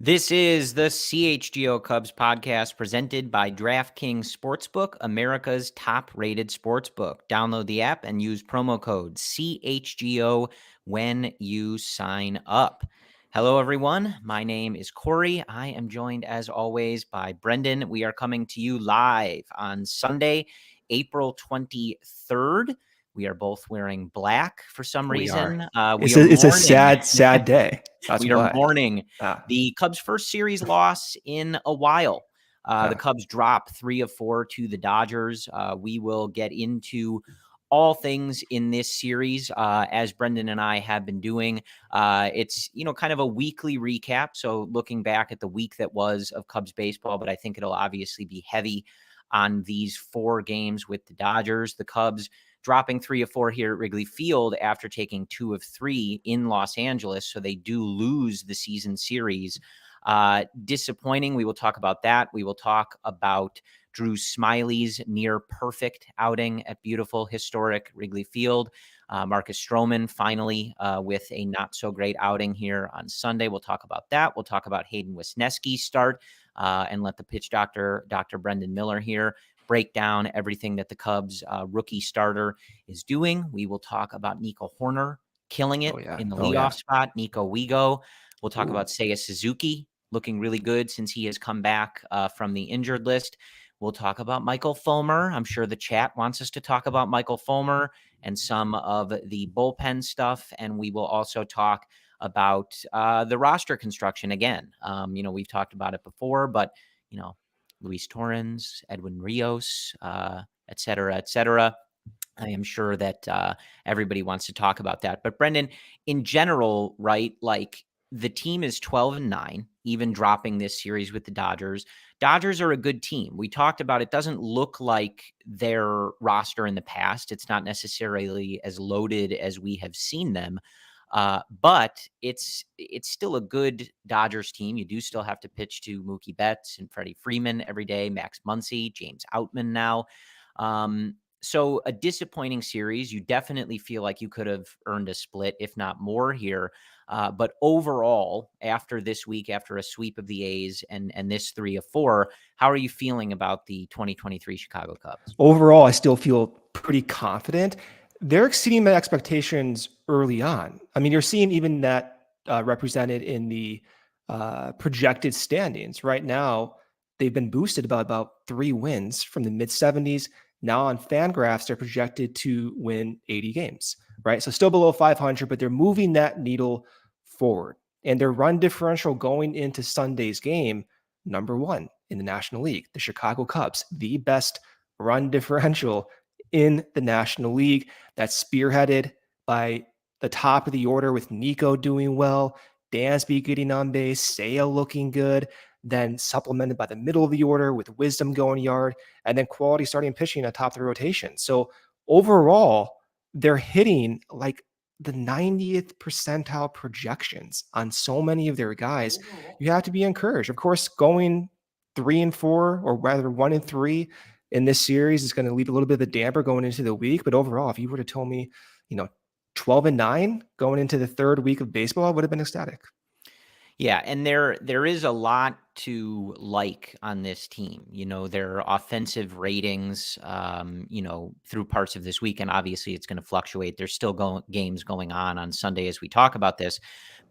This is the CHGO Cubs podcast presented by DraftKings Sportsbook, America's top-rated sportsbook. Download the app and use promo code CHGO when you sign up. Hello, everyone. My name is Corey. I am joined, as always, by Brendan. We are coming to you live on Sunday, April 23rd. We are both wearing black for some reason. It's a sad day. That's we why. are mourning the Cubs' first series loss in a while. The Cubs drop 3 of 4 to the Dodgers. We will get into all things in this series, as Brendan and I have been doing. It's, kind of a weekly recap. So looking back at the week that was of Cubs baseball, but I think it'll obviously be heavy on these 4 games with the Dodgers. The Cubs dropping 3 of 4 here at Wrigley Field after taking 2 of 3 in Los Angeles. So they do lose the season series. Disappointing. We will talk about that. We will talk about Drew Smyly's near perfect outing at beautiful, historic Wrigley Field. Marcus Stroman finally with a not so great outing here on Sunday. We'll talk about that. We'll talk about Hayden Wesneski's start and let the pitch doctor, Dr. Brendan Miller here, break down everything that the Cubs rookie starter is doing. We will talk about Nico Hoerner killing it in the leadoff spot. Nico Wigo. We'll talk about Seiya Suzuki looking really good since he has come back from the injured list. We'll talk about Michael Fulmer. I'm sure the chat wants us to talk about Michael Fulmer and some of the bullpen stuff. And we will also talk about the roster construction again. We've talked about it before, but, Luis Torrens, Edwin Rios, et cetera, et cetera. I am sure that everybody wants to talk about that. But Brendan, in general, right, like the team is 12-9, even dropping this series with the Dodgers. Dodgers are a good team. We talked about it doesn't look like their roster in the past. It's not necessarily as loaded as we have seen them. But it's still a good Dodgers team. You do still have to pitch to Mookie Betts and Freddie Freeman every day, Max Muncy, James Outman now. So a disappointing series. You definitely feel like you could have earned a split, if not more here. But overall, after this week, after a sweep of the A's and this 3 of 4, how are you feeling about the 2023 Chicago Cubs? Overall, I still feel pretty confident. They're exceeding my expectations early on. I mean, you're seeing even that represented in the projected standings. Right now, they've been boosted by about 3 wins from the mid-70s. Now on Fangraphs, they're projected to win 80 games, right? So still below 500, but they're moving that needle forward. And their run differential going into Sunday's game, number 1 in the National League. The Chicago Cubs, the best run differential in the National League. That's spearheaded by the top of the order with Nico doing well, Dansby getting on base, Seiya looking good, then supplemented by the middle of the order with Wisdom going yard, and then quality starting pitching atop the rotation. So overall, they're hitting like the 90th percentile projections on so many of their guys. You have to be encouraged. Of course, going 3 and 4, or rather 1 and 3 in this series is going to leave a little bit of a damper going into the week. But overall, if you were to tell me, 12-9 going into the 3rd week of baseball, I would have been ecstatic. Yeah, and there is a lot to like on this team. Their offensive ratings, through parts of this weekend. Obviously, it's going to fluctuate. There's still games going on Sunday as we talk about this,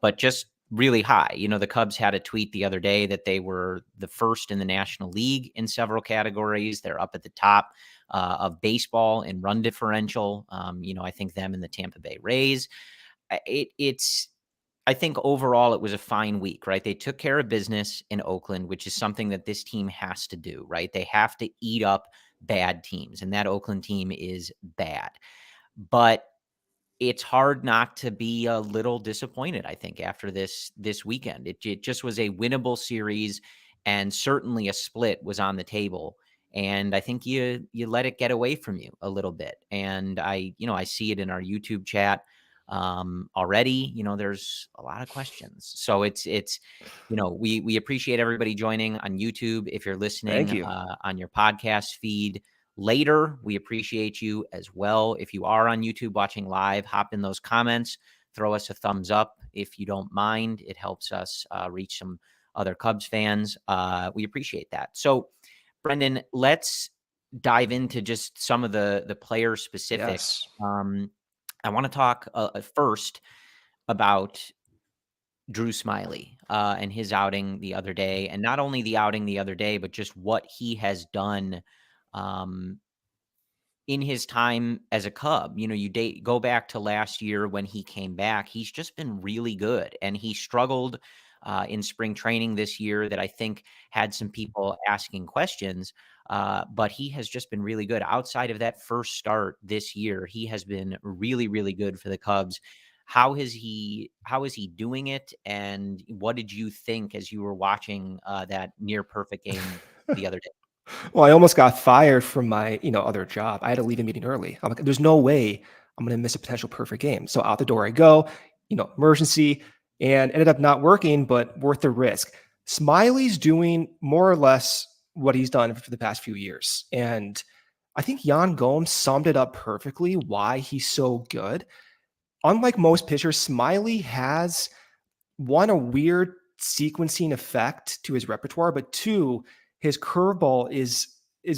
but just really high. The Cubs had a tweet the other day that they were the first in the National League in several categories. They're up at the top of baseball in run differential. I think them and the Tampa Bay Rays. I think overall it was a fine week, right? They took care of business in Oakland, which is something that this team has to do, right? They have to eat up bad teams, and that Oakland team is bad. But it's hard not to be a little disappointed, I think, after this weekend. It just was a winnable series, and certainly a split was on the table. And I think you let it get away from you a little bit. And I see it in our YouTube chat. Already, there's a lot of questions. So it's we appreciate everybody joining on YouTube. If you're listening on your podcast feed later, we appreciate you as well. If you are on YouTube watching live, hop in those comments, throw us a thumbs up if you don't mind. It helps us reach some other Cubs fans. We appreciate that. So, Brendan, let's dive into just some of the player specifics. Yes. I want to talk first about Drew Smyly and his outing the other day, and not only the outing the other day, but just what he has done um, in his time as a Cub. You know, you go back to last year when he came back, he's just been really good. And he struggled in spring training this year that I think had some people asking questions. But he has just been really good. Outside of that first start this year, he has been really, really good for the Cubs. How is he doing it? And what did you think as you were watching that near perfect game the other day? Well, I almost got fired from my, other job. I had to leave a meeting early. I'm like, there's no way I'm going to miss a potential perfect game. So out the door I go, emergency, and ended up not working, but worth the risk. Smiley's doing more or less what he's done for the past few years. And I think Jan Gomes summed it up perfectly why he's so good. Unlike most pitchers, Smyly has one, a weird sequencing effect to his repertoire, but two, his curveball is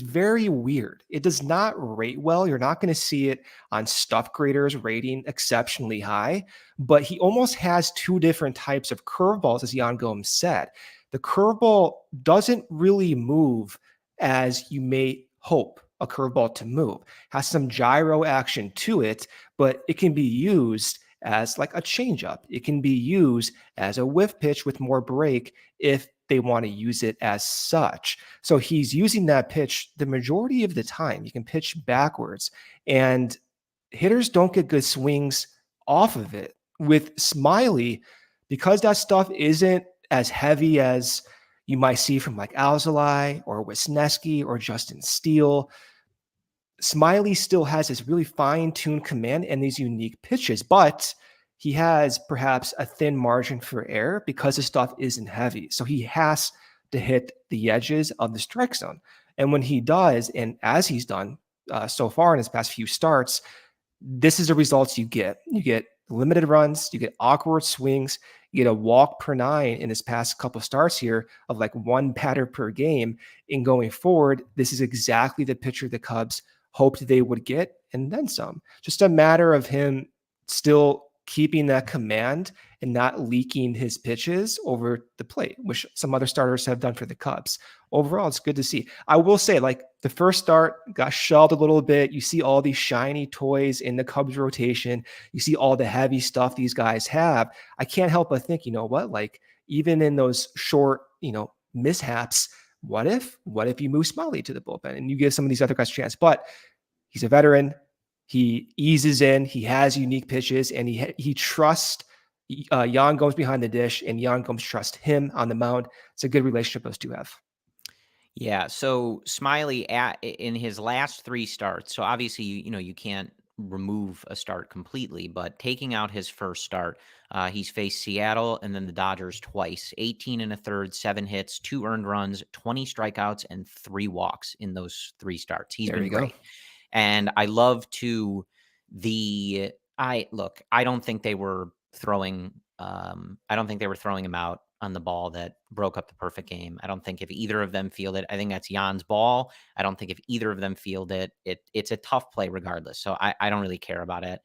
very weird. It does not rate well. You're not going to see it on stuff graders rating exceptionally high, but he almost has two different types of curveballs, as Jan Gomes said. The curveball doesn't really move as you may hope a curveball to move. Has some gyro action to it, but it can be used as like a changeup. It can be used as a whiff pitch with more break if they want to use it as such. So he's using that pitch the majority of the time. You can pitch backwards, and hitters don't get good swings off of it. With Smyly, because that stuff isn't as heavy as you might see from like ALLCITY or Wisniewski or Justin Steele, Smyly still has this really fine-tuned command and these unique pitches, but he has perhaps a thin margin for error because his stuff isn't heavy. So he has to hit the edges of the strike zone. And when he does, and as he's done so far in his past few starts, this is the results you get. You get limited runs, you get awkward swings, you get a walk per 9 in his past couple starts here of like one batter per game. In going forward, this is exactly the pitcher the Cubs hoped they would get, and then some. Just a matter of him still keeping that command and not leaking his pitches over the plate, which some other starters have done for the Cubs. Overall, it's good to see. I will say, like, the first start got shelved a little bit. You see all these shiny toys in the Cubs rotation. You see all the heavy stuff these guys have. I can't help but think, you know what? Like, even in those short, mishaps, what if you move Smyly to the bullpen and you give some of these other guys a chance? But he's a veteran. He eases in. He has unique pitches, and he trusts Jan Gomes behind the dish, and Jan Gomes trusts him on the mound. It's a good relationship those two have. Yeah. So Smyly in his last 3 starts. So obviously, you can't remove a start completely, but taking out his first start, he's faced Seattle and then the Dodgers twice. 18 and a third, 7 hits, 2 earned runs, 20 strikeouts, and 3 walks in those 3 starts. He's There been you go. great, and I love to the. I don't think they were throwing. I don't think they were throwing him out on the ball that broke up the perfect game. I don't think if either of them field it, I think that's Jan's ball. I don't think if either of them field it, it's a tough play regardless. So I don't really care about it.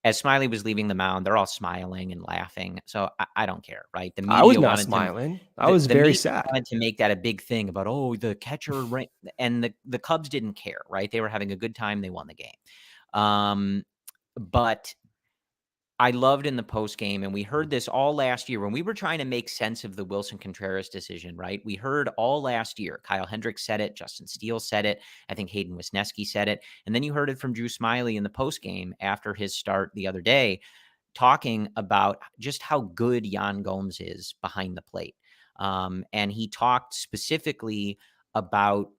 As Smyly was leaving the mound, they're all smiling and laughing. So I don't care, right? The I was media not wanted to smiling. I was the very media sad. wanted to make that a big thing about, oh, the catcher and the Cubs didn't care, right? They were having a good time. They won the game. But I loved in the post game, and we heard this all last year when we were trying to make sense of the Wilson Contreras decision, right? We heard all last year. Kyle Hendricks said it. Justin Steele said it. I think Hayden Wisniewski said it. And then you heard it from Drew Smyly in the post game after his start the other day, talking about just how good Jan Gomes is behind the plate. And he talked specifically about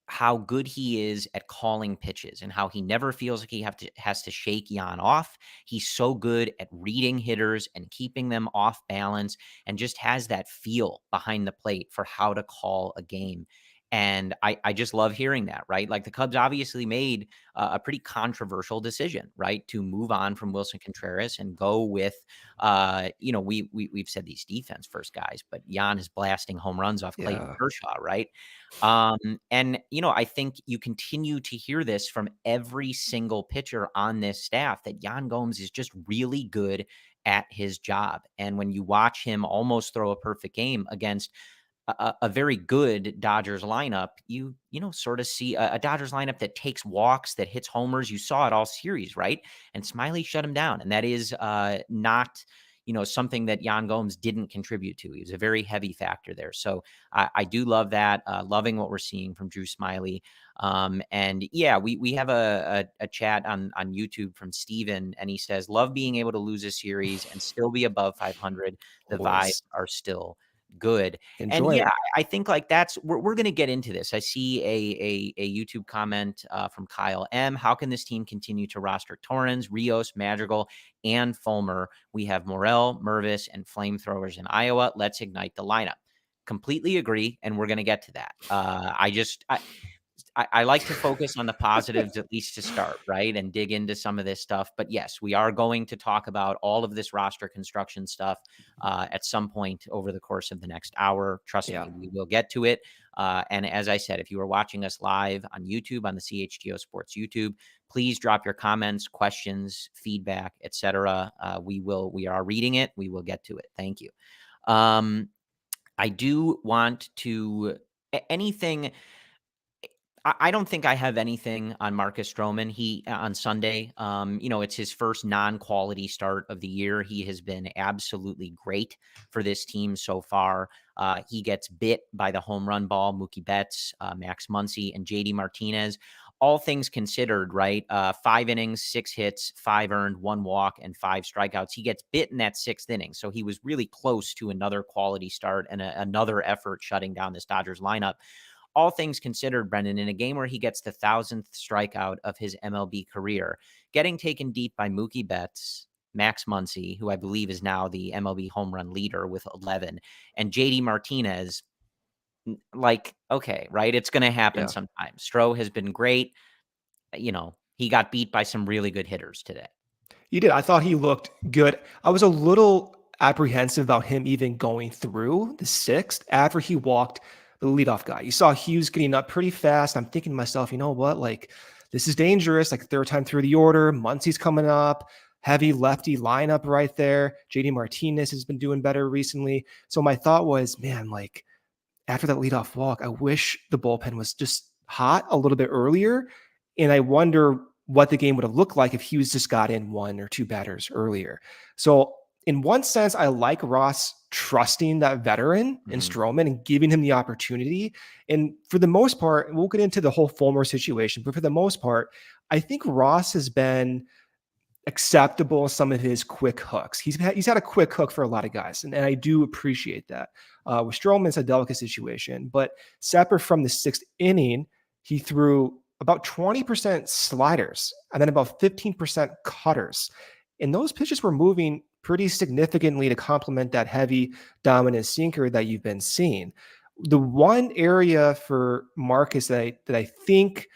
how good he is at calling pitches and how he never feels like he has to shake Jan off. He's so good at reading hitters and keeping them off balance, and just has that feel behind the plate for how to call a game. And I just love hearing that, right? Like the Cubs obviously made a pretty controversial decision, right, to move on from Wilson Contreras and go with, we've said these defense first guys, but Jan is blasting home runs off Clayton Kershaw, right? And I think you continue to hear this from every single pitcher on this staff that Yan Gomes is just really good at his job. And when you watch him almost throw a perfect game against a very good Dodgers lineup, you sort of see a Dodgers lineup that takes walks, that hits homers. You saw it all series, right? And Smyly shut him down. And that is not, something that Yan Gomes didn't contribute to. He was a very heavy factor there. So I do love that. Loving what we're seeing from Drew Smyly. And yeah, we have a chat on YouTube from Steven, and he says, love being able to lose a series and still be above 500. The vibes are still good. Enjoy and yeah, it. I think like we're going to get into this. I see a YouTube comment from Kyle M. How can this team continue to roster Torrens, Rios, Madrigal, and Fulmer? We have Morel, Mervis, and flamethrowers in Iowa. Let's ignite the lineup. Completely agree, and we're going to get to that. I like to focus on the positives at least to start, right? And dig into some of this stuff. But yes, we are going to talk about all of this roster construction stuff at some point over the course of the next hour. Trust me, we will get to it. And as I said, if you are watching us live on YouTube, on the CHGO Sports YouTube, please drop your comments, questions, feedback, etc. We are reading it. We will get to it. Thank you. I do want to anything. I don't think I have anything on Marcus Stroman. He on Sunday, it's his first non-quality start of the year. He has been absolutely great for this team so far. He gets bit by the home run ball, Mookie Betts, Max Muncy, and JD Martinez. All things considered, right? 5 innings, 6 hits, 5 earned, 1 walk, and 5 strikeouts. He gets bit in that 6th inning. So he was really close to another quality start and another effort shutting down this Dodgers lineup. All things considered, Brendan, in a game where he gets the 1,000th strikeout of his MLB career, getting taken deep by Mookie Betts, Max Muncy, who I believe is now the MLB home run leader with 11, and JD Martinez, okay, right? It's going to happen sometimes. Stro has been great. He got beat by some really good hitters today. He did. I thought he looked good. I was a little apprehensive about him even going through the 6th after he walked the leadoff guy. You saw Hughes getting up pretty fast. I'm thinking to myself, you know what? Like, this is dangerous. Like, 3rd time through the order. Muncy's coming up. Heavy lefty lineup right there. JD Martinez has been doing better recently. So my thought was, man, like, after that leadoff walk, I wish the bullpen was just hot a little bit earlier. And I wonder what the game would have looked like if Hughes just got in 1 or 2 batters earlier. So in one sense, I like Ross trusting that veteran in Stroman and giving him the opportunity. And for the most part, we'll get into the whole Fulmer situation, but for the most part, I think Ross has been acceptable in some of his quick hooks. He's had a quick hook for a lot of guys, and I do appreciate that. With Stroman, it's a delicate situation, but separate from the 6th inning, he threw about 20% sliders and then about 15% cutters. And those pitches were moving pretty significantly to complement that heavy dominant sinker that you've been seeing. The one area for Marcus that I think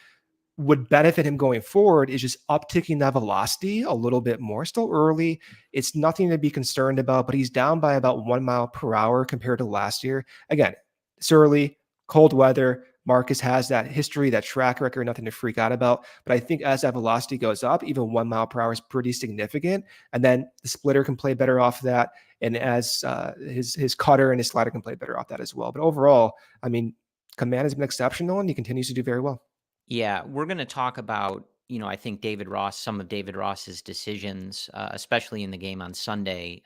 would benefit him going forward is just upticking that velocity a little bit more. Still early. It's nothing to be concerned about, but he's down by about 1 mile per hour compared to last year. Again, it's early, cold weather. Marcus has that history, that track record, nothing to freak out about. But I think as that velocity goes up, even 1 mile per hour is pretty significant. And then the splitter can play better off that. And as his cutter and his slider can play better off that as well. But overall, I mean, command has been exceptional and he continues to do very well. Yeah, we're going to talk about, I think some of David Ross's decisions, especially in the game on Sunday,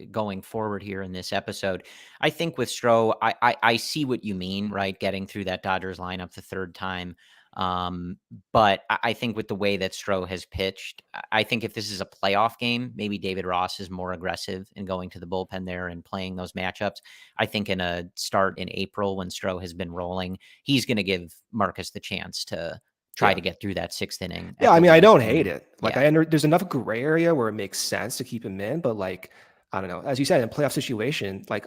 going forward here in this episode. I think with Stro, I see what you mean, right? Getting through that Dodgers lineup the 3rd time. But I think with the way that Stro has pitched, I think if this is a playoff game, maybe David Ross is more aggressive in going to the bullpen there and playing those matchups. I think in a start in April when Stro has been rolling, he's going to give Marcus the chance to try to get through that 6th inning. Yeah, I mean, I don't hate it. Like, there's enough gray area where it makes sense to keep him in, but like, I don't know. As you said, in a playoff situation, like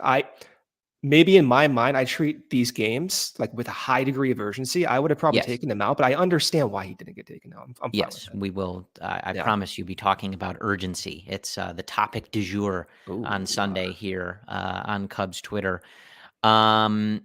maybe in my mind, I treat these games like with a high degree of urgency. I would have probably taken him out, but I understand why he didn't get taken out. I'm fine with it. We will. I promise you, be talking about urgency. It's the topic du jour on Sunday here on Cubs Twitter. I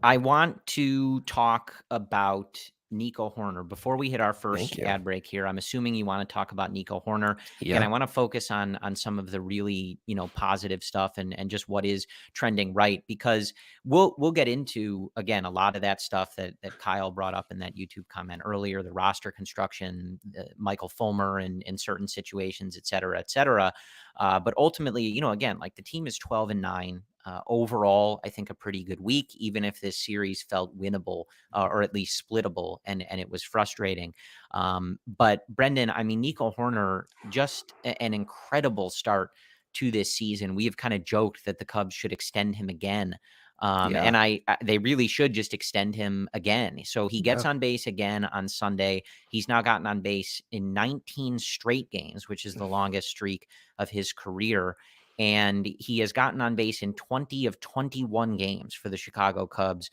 want to talk about Nico Hoerner before we hit our first ad break here. I'm assuming you want to talk about Nico Hoerner. Yeah. And I want to focus on some of the really, positive stuff and just what is trending right, because we'll get into, again, a lot of that stuff that Kyle brought up in that YouTube comment earlier, the roster construction, Michael Fulmer in certain situations, et cetera, et cetera. But ultimately, again, like the team is 12-9. Overall, I think a pretty good week, even if this series felt winnable or at least splittable, and it was frustrating. But Brendan, I mean, Nico Hoerner, just an incredible start to this season. We have kind of joked that the Cubs should extend him again. And they really should just extend him again. So he gets on base again on Sunday. He's now gotten on base in 19 straight games, which is the longest streak of his career. And he has gotten on base in 20 of 21 games for the Chicago Cubs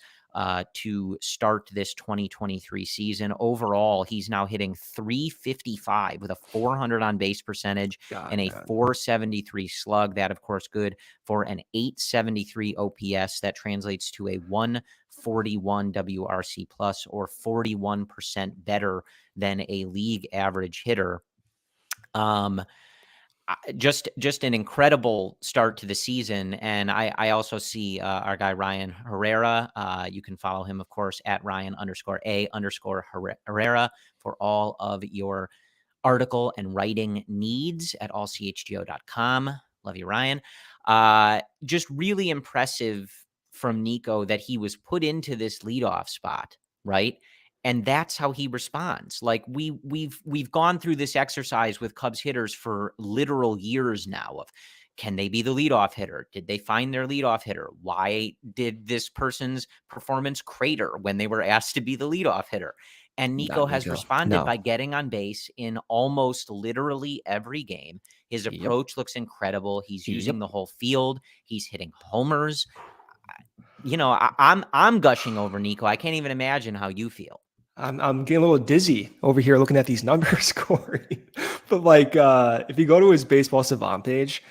to start this 2023 season. Overall, he's now hitting .355 with a .400 on base percentage and a .473 slug. That, of course, good for an .873 OPS. That translates to a .141 WRC plus, or 41% better than a league average hitter. Just an incredible start to the season. And I also see our guy, Ryan Herrera. You can follow him, of course, at Ryan_A_Herrera for all of your article and writing needs at allchgo.com. Love you, Ryan. Just really impressive from Nico that he was put into this leadoff spot, right? And that's how he responds. Like we've gone through this exercise with Cubs hitters for literal years now of, can they be the leadoff hitter? Did they find their leadoff hitter? Why did this person's performance crater when they were asked to be the leadoff hitter? And Nico has responded by getting on base in almost literally every game. His approach looks incredible. He's using the whole field. He's hitting homers. I'm gushing over Nico. I can't even imagine how you feel. I'm getting a little dizzy over here looking at these numbers, Corey. But like, if you go to his Baseball Savant page,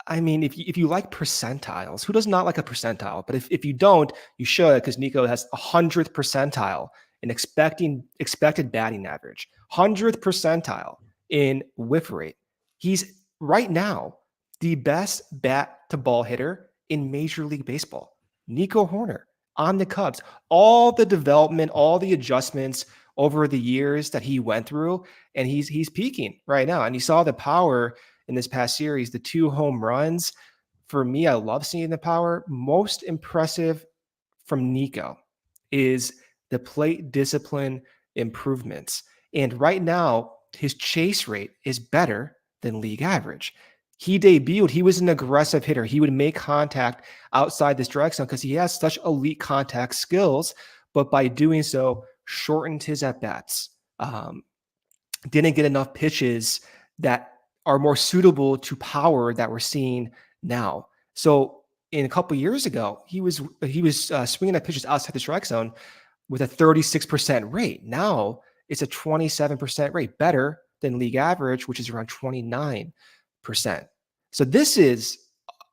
I mean, if you like percentiles, who does not like a percentile? But if you don't, you should, because Nico has 100th percentile in expected batting average, 100th percentile in whiff rate. He's right now the best bat to ball hitter in Major League Baseball. Nico Hoerner on the Cubs, all the development, all the adjustments over the years that he went through, and he's peaking right now. And you saw the power in this past series, the 2 home runs. For me, I love seeing the power. Most impressive from Nico is the plate discipline improvements. And right now, his chase rate is better than league average. He debuted, he was an aggressive hitter. He would make contact outside the strike zone because he has such elite contact skills, but by doing so, shortened his at-bats. Didn't get enough pitches that are more suitable to power that we're seeing now. So in a couple years ago, he was swinging at pitches outside the strike zone with a 36% rate. Now it's a 27% rate, better than league average, which is around 29%. So this is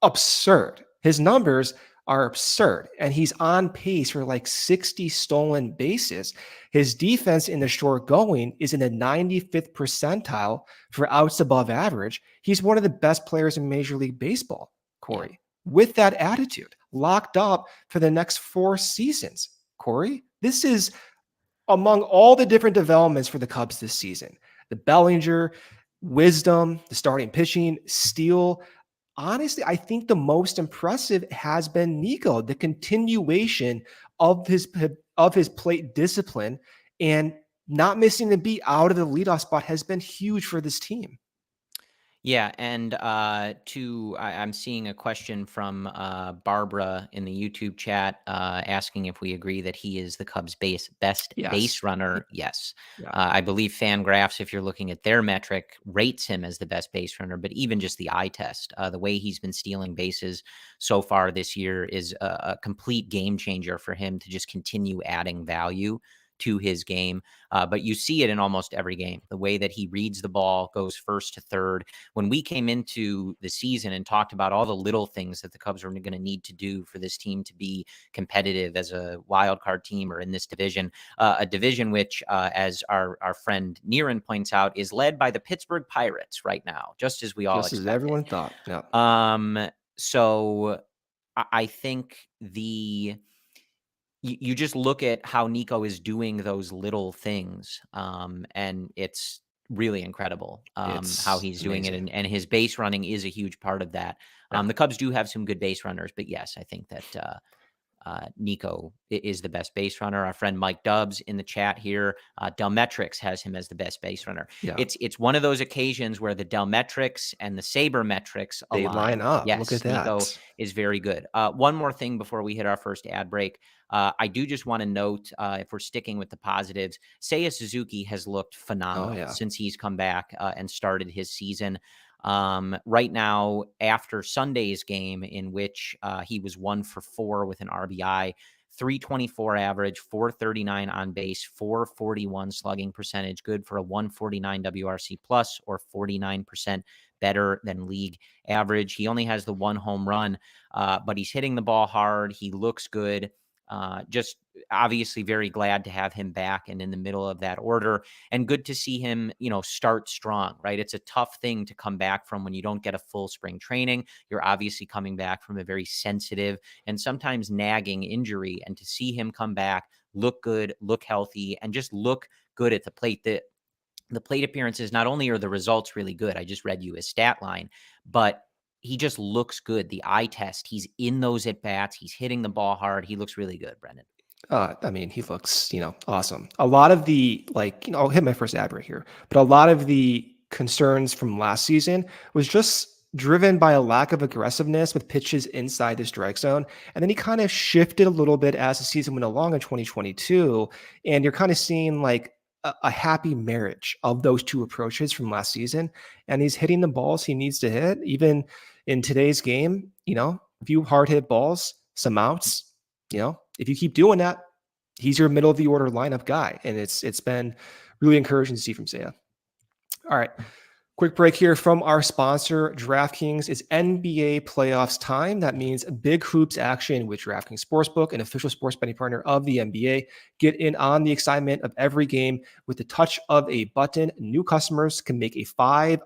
absurd. His numbers are absurd, and he's on pace for like 60 stolen bases. His defense in the short going is in the 95th percentile for outs above average. He's one of the best players in Major League Baseball, Corey, with that attitude, locked up for the next 4 seasons. Corey, this is among all the different developments for the Cubs this season. The Bellinger, wisdom, the starting pitching, Steele. Honestly, I think the most impressive has been Nico, the continuation of his plate discipline, and not missing the beat out of the leadoff spot has been huge for this team. Yeah, and I'm seeing a question from Barbara in the YouTube chat asking if we agree that he is the Cubs' best Yes. base runner. Yes. Yeah. I believe Fangraphs, if you're looking at their metric, rates him as the best base runner, but even just the eye test, the way he's been stealing bases so far this year is a complete game changer for him to just continue adding value to his game. But you see it in almost every game, the way that he reads the ball, goes first to third. When we came into the season and talked about all the little things that the Cubs were going to need to do for this team to be competitive as a wild card team or in this division, a division which, as our friend Niren points out, is led by the Pittsburgh Pirates right now, just as we all Just as expected. everyone thought. Yeah. So I think you just look at how Nico is doing those little things, and it's really incredible It's how he's doing it, amazing. and his base running is a huge part of that. Yeah. The Cubs do have some good base runners, but yes, I think that Nico is the best base runner. Our friend Mike Dubs in the chat here, Delmetrics has him as the best base runner. Yeah. It's one of those occasions where the Delmetrics and the Sabermetrics They align. line up. Yes, Look at that. Nico is very good. One more thing before we hit our first ad break. I do just want to note, if we're sticking with the positives, Seiya Suzuki has looked phenomenal since he's come back and started his season. Right now, after Sunday's game, in which he was 1 for 4 with an RBI, 324 average, 439 on base, 441 slugging percentage, good for a 149 WRC plus, or 49% better than league average. He only has the 1 home run, but he's hitting the ball hard. He looks good. Just obviously very glad to have him back and in the middle of that order, and good to see him, start strong, right? It's a tough thing to come back from when you don't get a full spring training. You're obviously coming back from a very sensitive and sometimes nagging injury, and to see him come back, look good, look healthy, and just look good at the plate. The plate appearances, not only are the results really good, I just read you his stat line, but he just looks good. The eye test, he's in those at bats. He's hitting the ball hard. He looks really good, Brendan. I mean, he looks, awesome. A lot of the, I'll hit my first ad right here, but a lot of the concerns from last season was just driven by a lack of aggressiveness with pitches inside the strike zone. And then he kind of shifted a little bit as the season went along in 2022. And you're kind of seeing like a happy marriage of those two approaches from last season. And he's hitting the balls he needs to hit. Even in today's game, a few hard hit balls, some outs, if you keep doing that, he's your middle of the order lineup guy. And it's been really encouraging to see from Seiya. All right. Quick break here from our sponsor, DraftKings. It's NBA playoffs time. That means big hoops action with DraftKings Sportsbook, an official sports betting partner of the NBA. Get in on the excitement of every game with the touch of a button. New customers can make a $5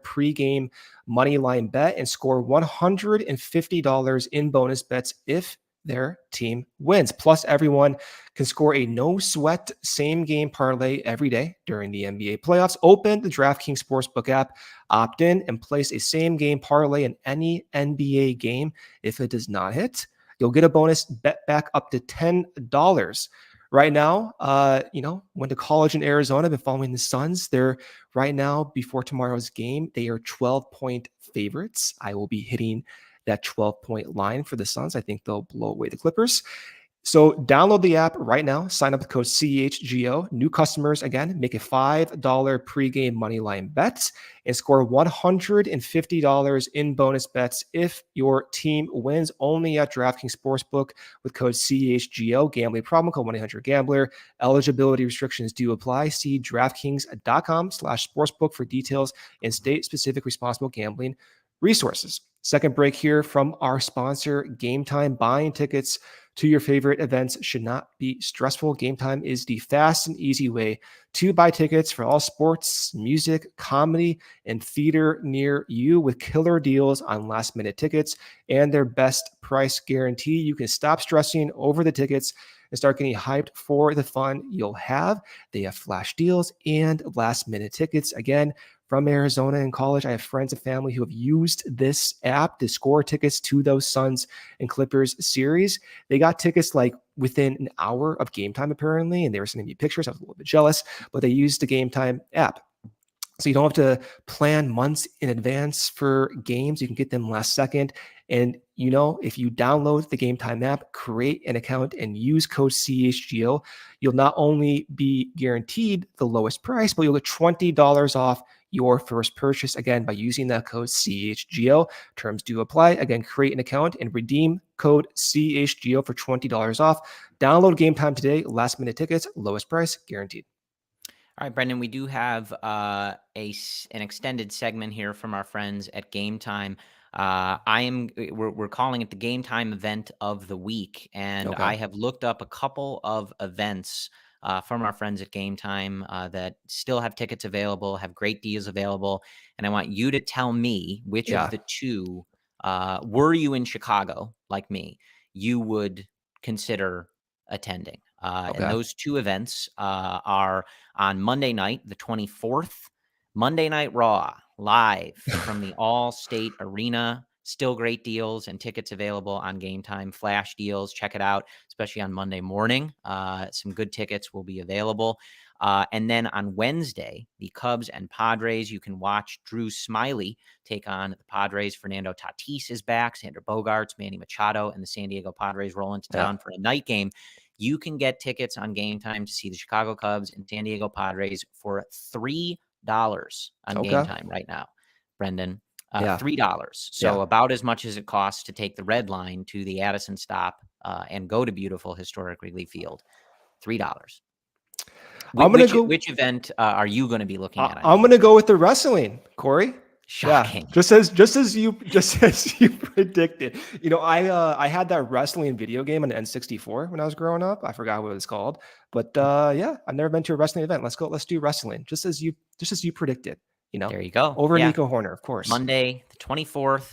pregame money line bet and score $150 in bonus bets if their team wins. Plus, everyone can score a no sweat same game parlay every day during the NBA playoffs. Open the DraftKings Sportsbook app, opt in, and place a same game parlay in any NBA game. If it does not hit, you'll get a bonus bet back up to $10. Right now, went to college in Arizona, been following the Suns. They're right now, before tomorrow's game, they are 12-point favorites. I will be hitting that 12-point line for the Suns. I think they'll blow away the Clippers. So download the app right now. Sign up with code CHGO. New customers, again, make a $5 pregame money line bet and score $150 in bonus bets if your team wins, only at DraftKings Sportsbook with code CHGO. Gambling problem, code 1-800-GAMBLER. Eligibility restrictions do apply. See DraftKings.com/sportsbook for details and state-specific responsible gambling resources. Second break here from our sponsor, Game Time. Buying tickets to your favorite events should not be stressful. Game Time is the fast and easy way to buy tickets for all sports, music, comedy, and theater near you with killer deals on last-minute tickets and their best price guarantee. You can stop stressing over the tickets and start getting hyped for the fun you'll have. They have flash deals and last-minute tickets. Again, from Arizona and college, I have friends and family who have used this app to score tickets to those Suns and Clippers series. They got tickets like within an hour of game time, apparently, and they were sending me pictures. I was a little bit jealous, but they used the Game Time app. So you don't have to plan months in advance for games. You can get them last second. And if you download the Game Time app, create an account, and use code CHGO, you'll not only be guaranteed the lowest price, but you'll get $20 off your first purchase, again, by using that code CHGO. Terms do apply. Again, create an account and redeem code CHGO for $20 off. Download Game Time today. Last minute tickets, lowest price, guaranteed. All right, Brendan, we do have an extended segment here from our friends at Game Time. We're calling it the Game Time event of the week, and Okay. I have looked up a couple of events from our friends at Game Time that still have tickets available, have great deals available, and I want you to tell me which of the two, were you in Chicago like me, you would consider attending. And those two events are on Monday night, the 24th, Monday Night Raw, live from the All-State Arena. Still great deals and tickets available on Game Time. Flash deals. Check it out, especially on Monday morning. Some good tickets will be available. And then on Wednesday, the Cubs and Padres, you can watch Drew Smyly take on the Padres. Fernando Tatis is back. Xander Bogaerts, Manny Machado, and the San Diego Padres roll into town for a night game. You can get tickets on Game Time to see the Chicago Cubs and San Diego Padres for $3 on Game Time right now, Brendan. $3. So about as much as it costs to take the Red Line to the Addison stop and go to beautiful historic Wrigley Field. $3. Which event are you going to be looking at? I'm going to go with the wrestling, Corey. Shocking. Yeah, just as you predicted. I had that wrestling video game on N64 when I was growing up. I forgot what it was called, but I've never been to a wrestling event. Let's do wrestling, just as you predicted. There you go. Over Nico Hoerner, of course. Monday, the 24th.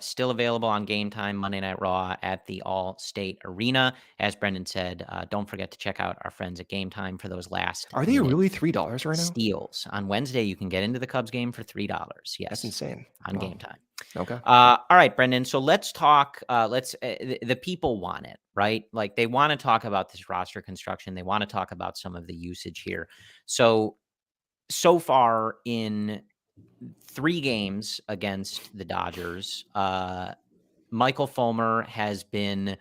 Still available on Game Time, Monday Night Raw at the All-State Arena. As Brendan said, don't forget to check out our friends at Game Time for those last. Are they really $3 right now? Steals. On Wednesday, you can get into the Cubs game for $3. Yes. That's insane. On Game Time. Okay. All right, Brendan. So let's talk. The people want it, right? Like they want to talk about this roster construction. They want to talk about some of the usage here. So far in 3 games against the Dodgers, Michael Fulmer has been,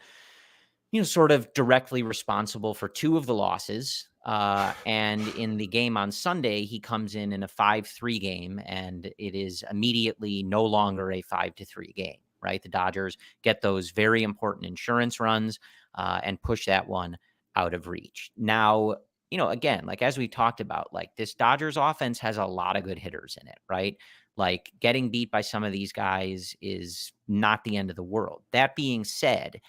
sort of directly responsible for 2 of the losses. And in the game on Sunday, he comes in a 5-3 game, and it is immediately no longer a 5-3 game, right? The Dodgers get those very important insurance runs and push that one out of reach. Now, again, like as we talked about, like this Dodgers offense has a lot of good hitters in it, right? Like getting beat by some of these guys is not the end of the world. That being said,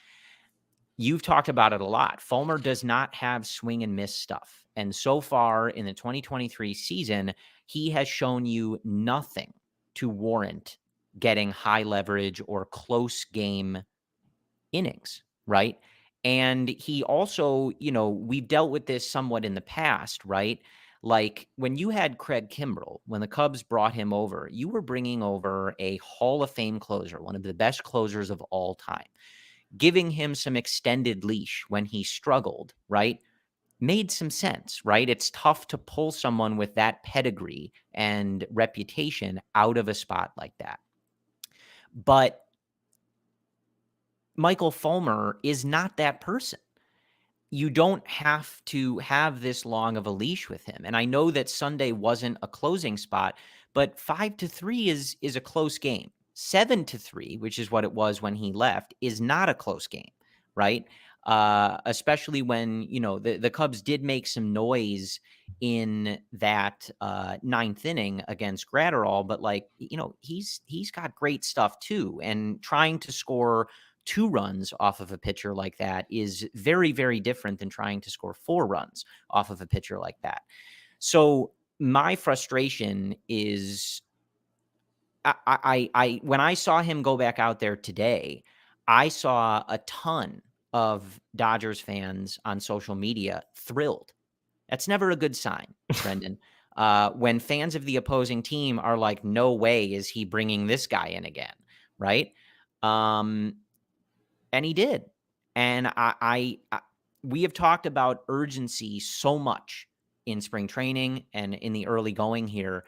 you've talked about it a lot. Fulmer does not have swing and miss stuff. And so far in the 2023 season, he has shown you nothing to warrant getting high leverage or close game innings, right? And he also, we've dealt with this somewhat in the past, right? Like when you had Craig Kimbrell, when the Cubs brought him over, you were bringing over a Hall of Fame closer, one of the best closers of all time. Giving him some extended leash when he struggled, right, made some sense, right? It's tough to pull someone with that pedigree and reputation out of a spot like that. But Michael Fulmer is not that person. You don't have to have this long of a leash with him. And I know that Sunday wasn't a closing spot, but 5-3 is a close game. 7-3, which is what it was when he left, is not a close game, right? Especially when, the Cubs did make some noise in that 9th inning against Gratterall, but he's got great stuff too. And trying to score 2 runs off of a pitcher like that is very, very different than trying to score 4 runs off of a pitcher like that. So my frustration is I when I saw him go back out there today, I saw a ton of Dodgers fans on social media thrilled. That's never a good sign, Brendan. When fans of the opposing team are like, no way is he bringing this guy in again, right? And he did. And we have talked about urgency so much in spring training and in the early going here.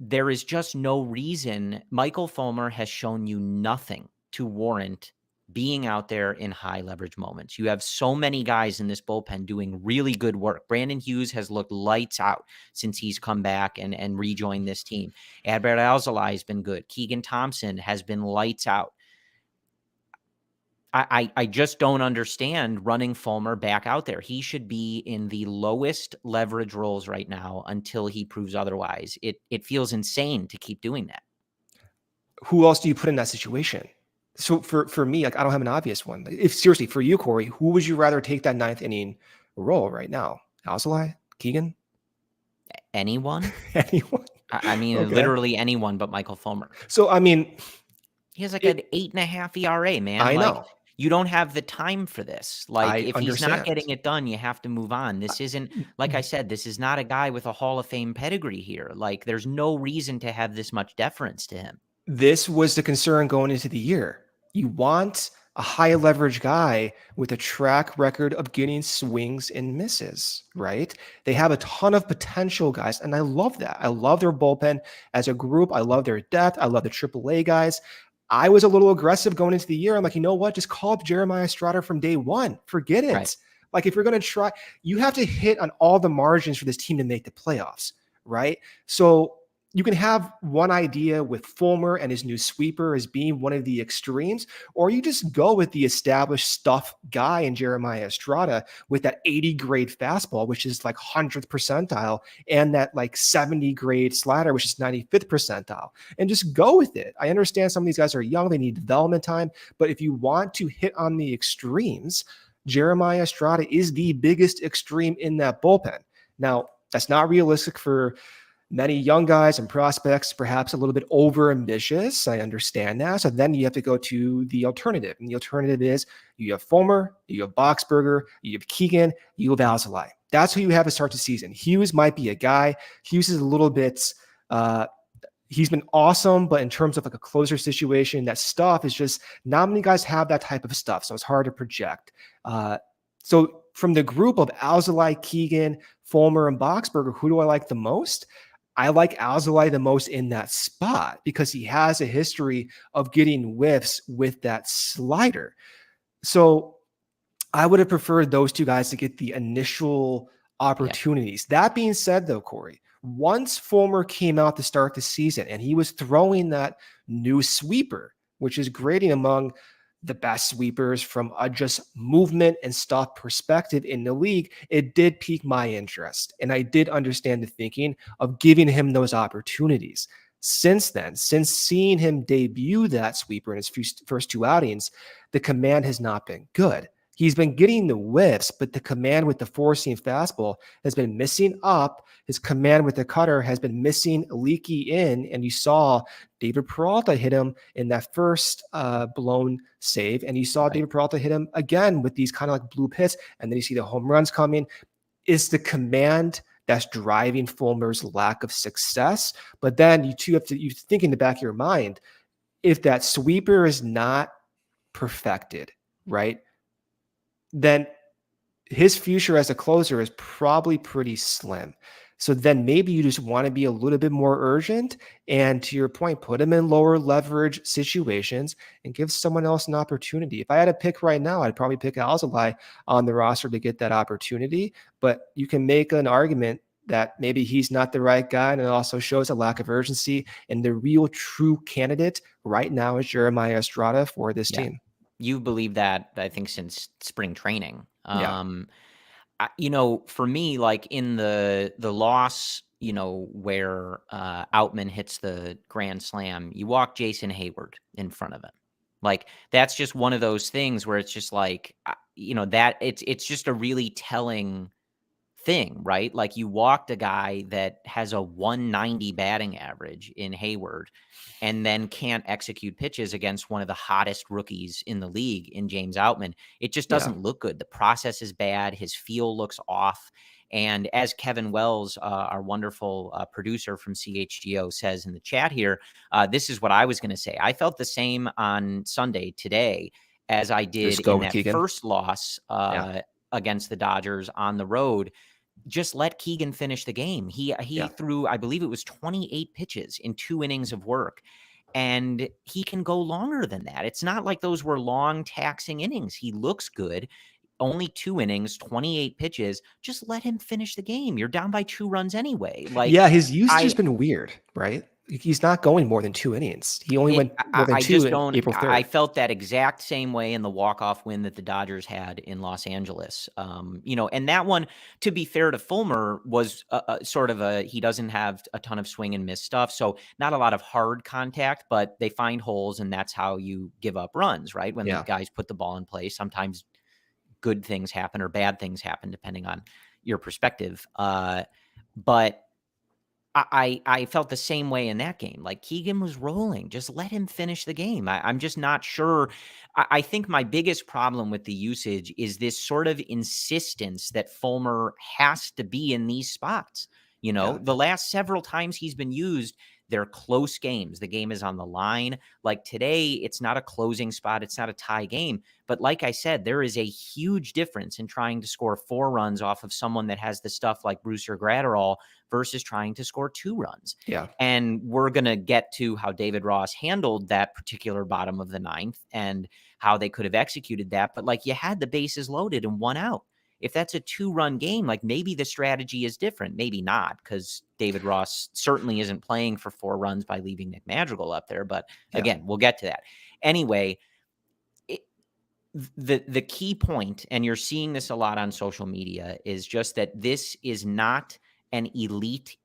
there is just no reason. Michael Fulmer has shown you nothing to warrant being out there in high leverage moments. You have so many guys in this bullpen doing really good work. Brandon Hughes has looked lights out since he's come back and rejoined this team. Adbert Alzolay has been good. Keegan Thompson has been lights out. I just don't understand running Fulmer back out there. He should be in the lowest leverage roles right now until he proves otherwise. It feels insane to keep doing that. Who else do you put in that situation? So for me, like, I don't have an obvious one. If seriously, for you, Corey, who would you rather take that ninth inning role right now? Alzolay? Keegan? Anyone? Anyone? I mean, Okay. Literally anyone but Michael Fulmer. So, I mean, he has like an 8.5 ERA, man. I like, know. You don't have the time for this. Like, if he's not getting it done, you have to move on. This isn't, like I said, this is not a guy with a Hall of Fame pedigree here. Like, there's no reason to have this much deference to him. This was the concern going into the year. You want a high leverage guy with a track record of getting swings and misses, right? They have a ton of potential guys, and I love that. I love their bullpen as a group. I love their depth. I love the AAA guys. I was a little aggressive going into the year. I'm like, you know what? Just call up Jeremiah Estrada from day one. Forget it. Right. Like, if you're going to try, you have to hit on all the margins for this team to make the playoffs, right? So you can have one idea with Fulmer and his new sweeper as being one of the extremes, or you just go with the established stuff guy in Jeremiah Estrada with that 80 grade fastball, which is like 100th percentile, and that like 70 grade slider, which is 95th percentile, and just go with it. I understand some of these guys are young, they need development time, but if you want to hit on the extremes, Jeremiah Estrada is the biggest extreme in that bullpen. Now, that's not realistic for many young guys and prospects, perhaps a little bit over ambitious. I understand that. So then you have to go to the alternative. And the alternative is you have Fulmer, you have Boxberger, you have Keegan, you have Alzolay. That's who you have to start the season. Hughes might be a guy. Hughes is a little bit, he's been awesome, but in terms of like a closer situation, that stuff is just not many guys have that type of stuff. So it's hard to project. So from the group of Alzolay, Keegan, Fulmer, and Boxberger, who do I like the most? I like Alzolay the most in that spot because he has a history of getting whiffs with that slider. So I would have preferred those two guys to get the initial opportunities. Yeah. That being said, though, Corey, once Fulmer came out to start the season and he was throwing that new sweeper, which is grading among the best sweepers from a just movement and stuff perspective in the league, it did pique my interest. And I did understand the thinking of giving him those opportunities. Since then, since seeing him debut that sweeper in his first two outings, the command has not been good. He's been getting the whiffs, but the command with the four-seam fastball has been missing up. His command with the cutter has been missing leaky in, and you saw David Peralta hit him in that first blown save, and you saw David Peralta hit him again with these kind of like blue pits, and then you see the home runs coming. Is the command that's driving Fulmer's lack of success? But then you think in the back of your mind, if that sweeper is not perfected, right, then his future as a closer is probably pretty slim. So then maybe you just want to be a little bit more urgent. And to your point, put him in lower leverage situations and give someone else an opportunity. If I had to pick right now, I'd probably pick Alzolay on the roster to get that opportunity. But you can make an argument that maybe he's not the right guy. And it also shows a lack of urgency. And the real true candidate right now is Jeremiah Estrada for this team. You believe that, I think, since spring training. Yeah. For me, like in the loss, where Outman hits the grand slam, you walk Jason Hayward in front of him. Like, that's just one of those things where it's just like, that it's just a really telling thing, right? Like, you walked a guy that has a 190 batting average in Hayward and then can't execute pitches against one of the hottest rookies in the league in James Outman. It just doesn't look good. The process is bad. His feel looks off. And as Kevin Wells, our wonderful producer from CHGO, says in the chat here, this is what I was going to say. I felt the same on Sunday today as I did in that first loss against the Dodgers on the road. just let Keegan finish the game. He threw, I believe it was 28 pitches in 2 innings of work. And he can go longer than that. It's not like those were long, taxing innings. He looks good. Only 2 innings, 28 pitches. Just let him finish the game. You're down by 2 runs anyway. Like, yeah, his usage has been weird, right? He's not going more than 2 innings. He only went more than 2 in April 3rd. I felt that exact same way in the walk-off win that the Dodgers had in Los Angeles. And that one, to be fair to Fulmer, was sort of he doesn't have a ton of swing and miss stuff. So not a lot of hard contact, but they find holes, and that's how you give up runs, right? When the guys put the ball in play, sometimes good things happen or bad things happen, depending on your perspective. But I felt the same way in that game. Like, Keegan was rolling. Just let him finish the game. I'm just not sure. I think my biggest problem with the usage is this sort of insistence that Fulmer has to be in these spots. The last several times he's been used, they're close games. The game is on the line. Like today, it's not a closing spot. It's not a tie game. But like I said, there is a huge difference in trying to score 4 runs off of someone that has the stuff like Bruce or Gratterall versus trying to score 2 runs. Yeah. And we're going to get to how David Ross handled that particular bottom of the 9th and how they could have executed that. But like, you had the bases loaded and 1 out. If that's a 2-run game, like maybe the strategy is different. Maybe not, because David Ross certainly isn't playing for 4 runs by leaving Nick Madrigal up there. But again, we'll get to that. Anyway, the key point, and you're seeing this a lot on social media, is just that this is not an elite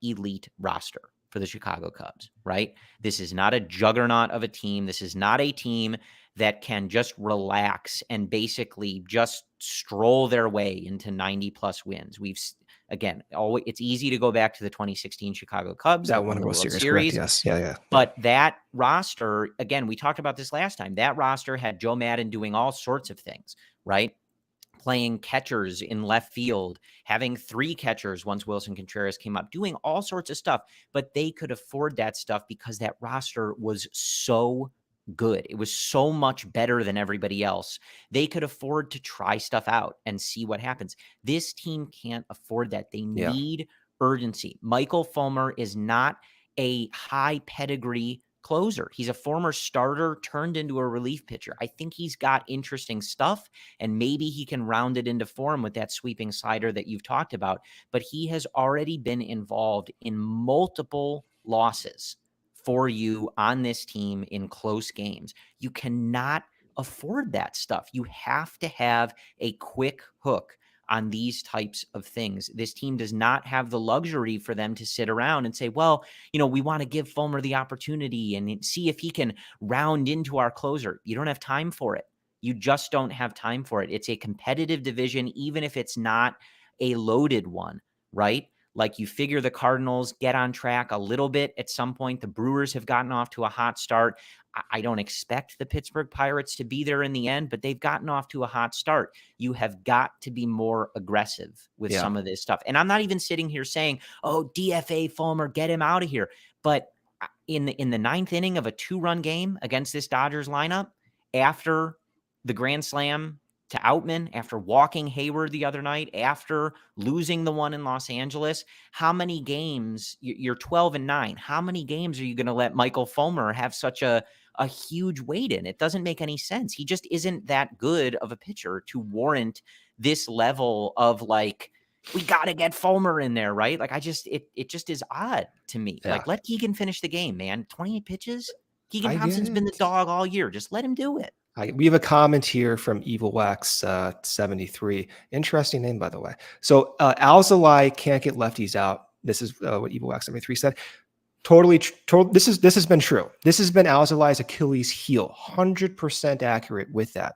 roster for the Chicago Cubs, right? This is not a juggernaut of a team. This is not a team that can just relax and basically just stroll their way into 90-plus wins. It's easy to go back to the 2016 Chicago Cubs that won the World Series. Correct, yes. Yeah. But that roster, again, we talked about this last time. That roster had Joe Maddon doing all sorts of things, right? Playing catchers in left field, having 3 catchers once Wilson Contreras came up, doing all sorts of stuff. But they could afford that stuff because that roster was so good. It was so much better than everybody else. They could afford to try stuff out and see what happens. This team can't afford that. They need urgency. Michael Fulmer is not a high pedigree closer. He's a former starter turned into a relief pitcher. I think he's got interesting stuff, and maybe he can round it into form with that sweeping slider that you've talked about. But he has already been involved in multiple losses for you on this team in close games. You cannot afford that stuff. You have to have a quick hook on these types of things. This team does not have the luxury for them to sit around and say, well, we want to give Fulmer the opportunity and see if he can round into our closer. You don't have time for it. You just don't have time for it. It's a competitive division, even if it's not a loaded one, right? Like, you figure the Cardinals get on track a little bit at some point. The Brewers have gotten off to a hot start. I don't expect the Pittsburgh Pirates to be there in the end, but they've gotten off to a hot start. You have got to be more aggressive with some of this stuff. And I'm not even sitting here saying, oh, DFA Fulmer, get him out of here. But in the 9th inning of a 2-run game against this Dodgers lineup, after the grand slam to Outman, after walking Hayward the other night, after losing the one in Los Angeles, how many games, you're 12-9, how many games are you going to let Michael Fulmer have such a huge weight in? It doesn't make any sense. He just isn't that good of a pitcher to warrant this level of, like, we got to get Fulmer in there, right? Like, it just is odd to me. Yeah. Like, let Keegan finish the game, man. 28 pitches. Keegan Thompson's been the dog all year. Just let him do it. We have a comment here from Evil Wax 73. Interesting name, by the way. So ALLCITY can't get lefties out. This is what Evil Wax 73 said. Totally. This has been true. This has been ALLCITY's Achilles heel. 100% accurate with that.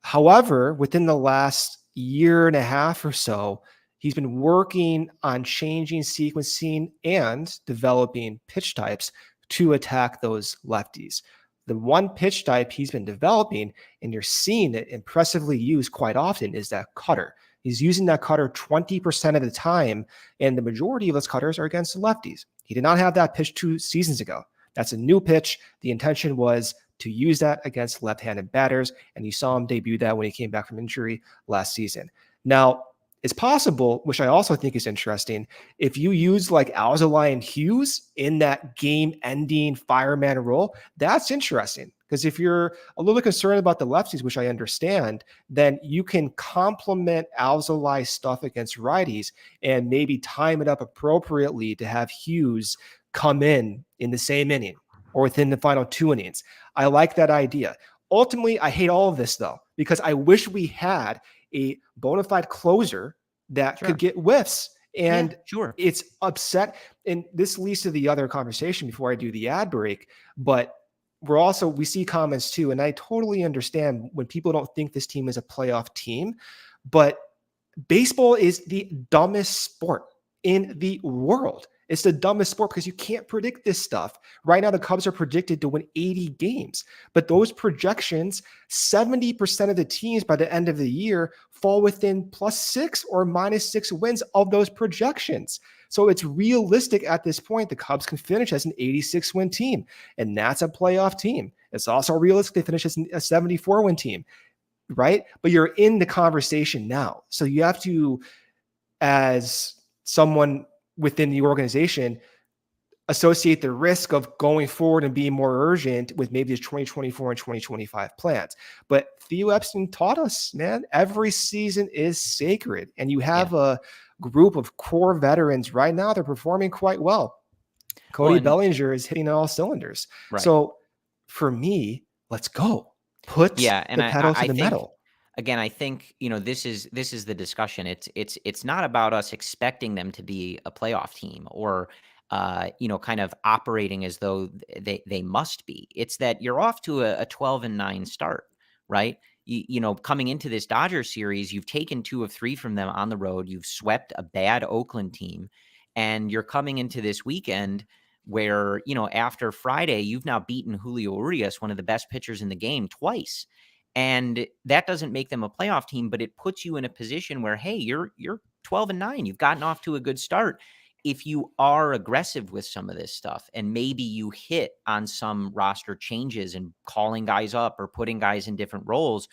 However, within the last year and a half or so, he's been working on changing sequencing and developing pitch types to attack those lefties. The one pitch type he's been developing, and you're seeing it impressively used quite often, is that cutter. He's using that cutter 20% of the time, and the majority of those cutters are against the lefties. He did not have that pitch 2 seasons ago. That's a new pitch. The intention was to use that against left-handed batters, and you saw him debut that when he came back from injury last season. Now, It's possible, which I also think is interesting, if you use like ALLCITY and Hughes in that game-ending fireman role, that's interesting. Because if you're a little concerned about the lefties, which I understand, then you can complement ALLCITY's stuff against righties and maybe time it up appropriately to have Hughes come in the same inning or within the final 2 innings. I like that idea. Ultimately, I hate all of this, though, because I wish we had a bona fide closer that could get whiffs. And it's upset. And this leads to the other conversation before I do the ad break. But we see comments too. And I totally understand when people don't think this team is a playoff team. But baseball is the dumbest sport in the world. It's the dumbest sport because you can't predict this stuff. Right now, the Cubs are predicted to win 80 games. But those projections, 70% of the teams by the end of the year fall within +6 or -6 wins of those projections. So it's realistic at this point. The Cubs can finish as an 86-win team, and that's a playoff team. It's also realistic to finish as a 74-win team, right? But you're in the conversation now. So you have to, as someone within the organization, associate the risk of going forward and being more urgent with maybe the 2024 and 2025 plans. But Theo Epstein taught us, man, every season is sacred. And you have a group of core veterans right now. They're performing quite well. Cody Bellinger is hitting all cylinders. Right. So for me, let's go. Put the pedal to the metal. Again, I think, this is the discussion. It's not about us expecting them to be a playoff team or, kind of operating as though they must be. It's that you're off to a 12-9 start, right? Coming into this Dodgers series, you've taken 2 of 3 from them on the road. You've swept a bad Oakland team, and you're coming into this weekend where, after Friday, you've now beaten Julio Urias, one of the best pitchers in the game, twice. And that doesn't make them a playoff team, but it puts you in a position where, hey, you're 12-9. You've gotten off to a good start. If you are aggressive with some of this stuff and maybe you hit on some roster changes and calling guys up or putting guys in different roles,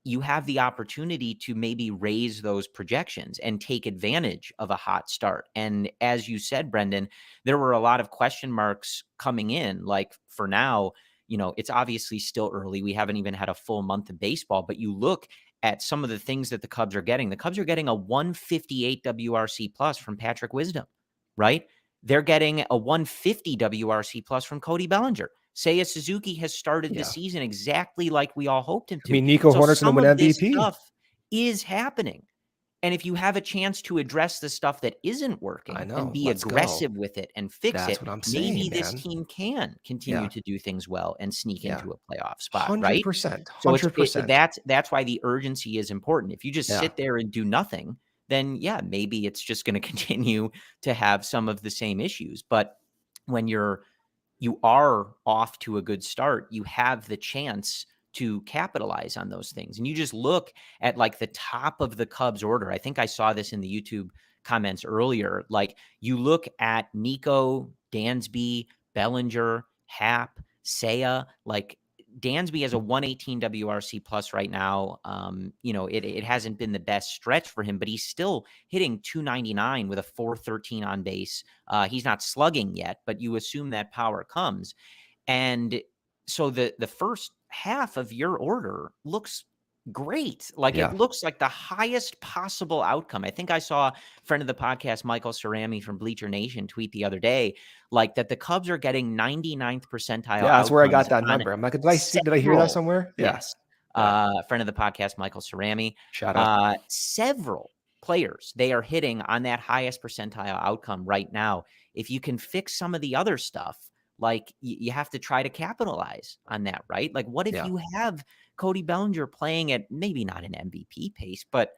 you have the opportunity to maybe raise those projections and take advantage of a hot start. And as you said, Brendan, there were a lot of question marks coming in. Like for now, it's obviously still early. We haven't even had a full month of baseball, but you look at some of the things that the Cubs are getting. The Cubs are getting a 158 WRC plus from Patrick Wisdom, right? They're getting a 150 WRC plus from Cody Bellinger. Seiya Suzuki has started the season exactly like we all hoped him to. I mean, Nico Hoerner's going to win MVP. This stuff is happening. And if you have a chance to address the stuff that isn't working and be aggressive with it and fix it, maybe this team can continue to do things well and sneak into a playoff spot, 100%, right? 100%. So that's why the urgency is important. If you just sit there and do nothing, then maybe it's just going to continue to have some of the same issues. But when you are off to a good start, you have the chance to capitalize on those things. And you just look at like the top of the Cubs order. I think I saw this in the YouTube comments earlier. Like you look at Nico, Dansby, Bellinger, Happ, Seiya, like Dansby has a 118 WRC plus right now. It hasn't been the best stretch for him, but he's still hitting 299 with a 413 on base. He's not slugging yet, but you assume that power comes. And so the first half of your order looks great. Like it looks like the highest possible outcome. I think I saw a friend of the podcast, Michael Cerami from Bleacher Nation, tweet the other day, like that the Cubs are getting 99th percentile. Yeah, that's where I got that number. I'm like, did I hear that somewhere? Yes. Friend of the podcast, Michael Cerami. Shout out. Several players, they are hitting on that highest percentile outcome right now. If you can fix some of the other stuff, like you have to try to capitalize on that, right? Like what if you have Cody Bellinger playing at maybe not an MVP pace, but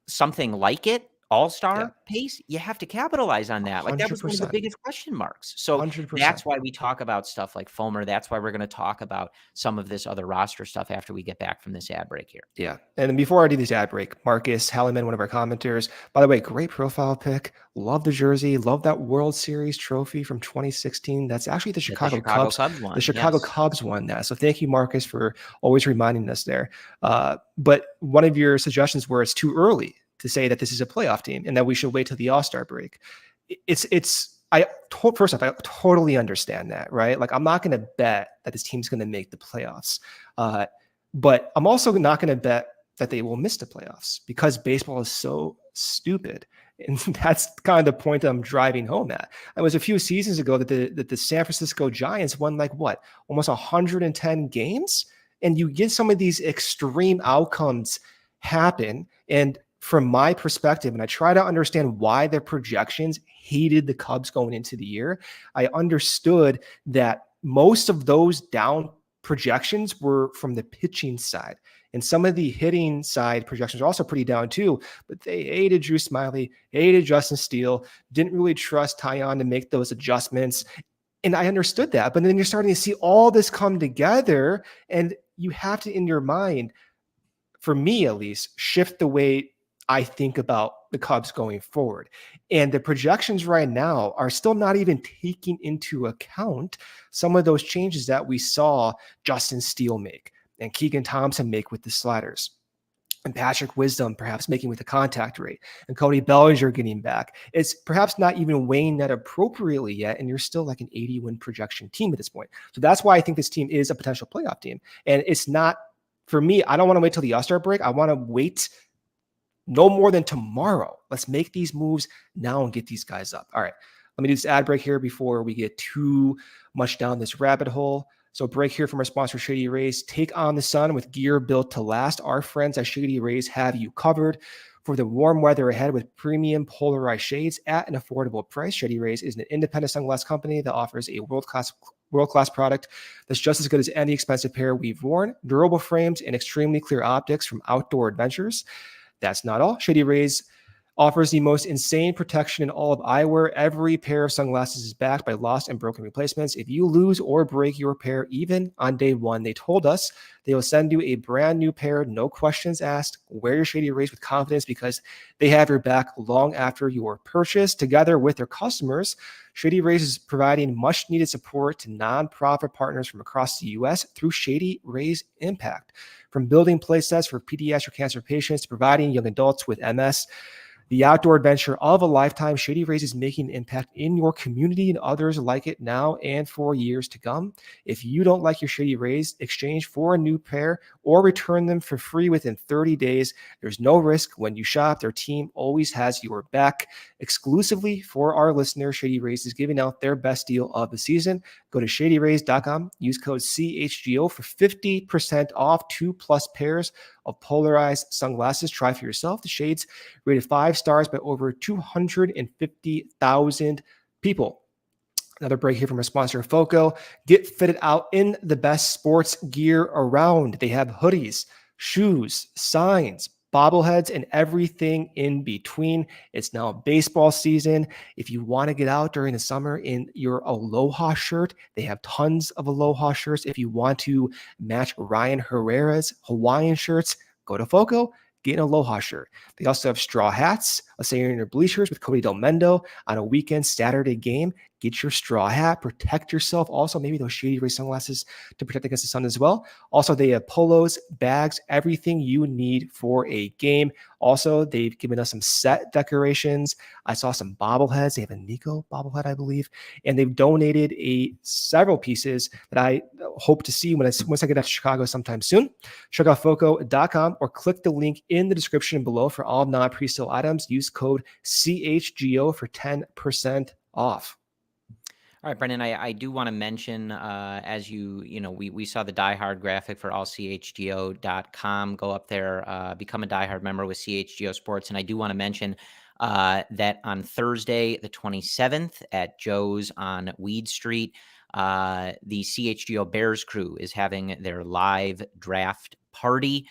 something like it, all-star pace? You have to capitalize on that. Like 100%. That was one of the biggest question marks. So 100%. That's why we talk about stuff like Fomer. That's why we're going to talk about some of this other roster stuff after we get back from this ad break here. Yeah. And then before I do this ad break, Marcus Halliman, one of our commenters, by the way, great profile pic. Love the jersey. Love that World Series trophy from 2016. That's actually the Chicago Cubs one. The Chicago Cubs won that. So thank you, Marcus, for always reminding us there. But one of your suggestions where it's too early to say that this is a playoff team and that we should wait till the All-Star break. First off, I totally understand that, right? Like, I'm not going to bet that this team's going to make the playoffs. But I'm also not going to bet that they will miss the playoffs because baseball is so stupid. And that's kind of the point that I'm driving home at. It was a few seasons ago that the San Francisco Giants won almost 110 games. And you get some of these extreme outcomes happen. And from my perspective, and I try to understand why their projections hated the Cubs going into the year, I understood that most of those down projections were from the pitching side. And some of the hitting side projections are also pretty down too, but they hated Drew Smyly, hated Justin Steele, didn't really trust Tyon to make those adjustments. And I understood that, but then you're starting to see all this come together, and you have to, in your mind, for me at least, shift the way I think about the Cubs going forward. And the projections right now are still not even taking into account some of those changes that we saw Justin Steele make and Keegan Thompson make with the sliders, and Patrick Wisdom perhaps making with the contact rate, and Cody Bellinger getting back. It's perhaps not even weighing that appropriately yet, and you're still like an 80-win projection team at this point. So that's why I think this team is a potential playoff team. And it's not, for me, I don't want to wait till the All-Star break. I want to wait no more than tomorrow. Let's make these moves now and get these guys up. All right, let me do this ad break here before we get too much down this rabbit hole. So break here from our sponsor, Shady Rays. Take on the sun with gear built to last. Our friends at Shady Rays have you covered for the warm weather ahead with premium polarized shades at an affordable price. Shady Rays is an independent sunglass company that offers a world-class product that's just as good as any expensive pair we've worn. Durable frames and extremely clear optics from outdoor adventures. That's not all. Shady Rays offers the most insane protection in all of eyewear. Every pair of sunglasses is backed by lost and broken replacements. If you lose or break your pair, even on day one, they told us they will send you a brand new pair, no questions asked. Wear your Shady Rays with confidence because they have your back long after your purchase. Together with their customers, Shady Rays is providing much needed support to nonprofit partners from across the U.S. through Shady Rays Impact. From building play sets for pediatric cancer patients to providing young adults with MS, the outdoor adventure of a lifetime, Shady Rays is making an impact in your community and others like it now and for years to come. If you don't like your Shady Rays, exchange for a new pair or return them for free within 30 days. There's no risk when you shop. Their team always has your back. Exclusively for our listeners, Shady Rays is giving out their best deal of the season. Go to shadyrays.com. Use code CHGO for 50% off 2+ pairs of polarized sunglasses. Try for yourself. The shades rated 5 stars by over 250,000 people. Another break here from our sponsor, Foco. Get fitted out in the best sports gear around. They have hoodies, shoes, signs, bobbleheads, and everything in between. It's now baseball season. If you want to get out during the summer in your Aloha shirt, they have tons of Aloha shirts. If you want to match Ryan Herrera's Hawaiian shirts, go to Foco, get an Aloha shirt. They also have straw hats. Let's say you're in your bleachers with Cody Del Mendo on a weekend Saturday game. Get your straw hat, protect yourself. Also, maybe those Shady Rays sunglasses to protect against the sun as well. Also, they have polos, bags, everything you need for a game. Also, they've given us some set decorations. I saw some bobbleheads. They have a Nico bobblehead, I believe. And they've donated several pieces that I hope to see once I get out to Chicago sometime soon. Check out foco.com or click the link in the description below for all non-pre-sale items. Use code CHGO for 10% off. All right, Brendan, I do want to mention, as we saw the diehard graphic for allchgo.com. Go up there, become a diehard member with CHGO Sports. And I do want to mention that on Thursday, the 27th at Joe's on Weed Street, the CHGO Bears crew is having their live draft party.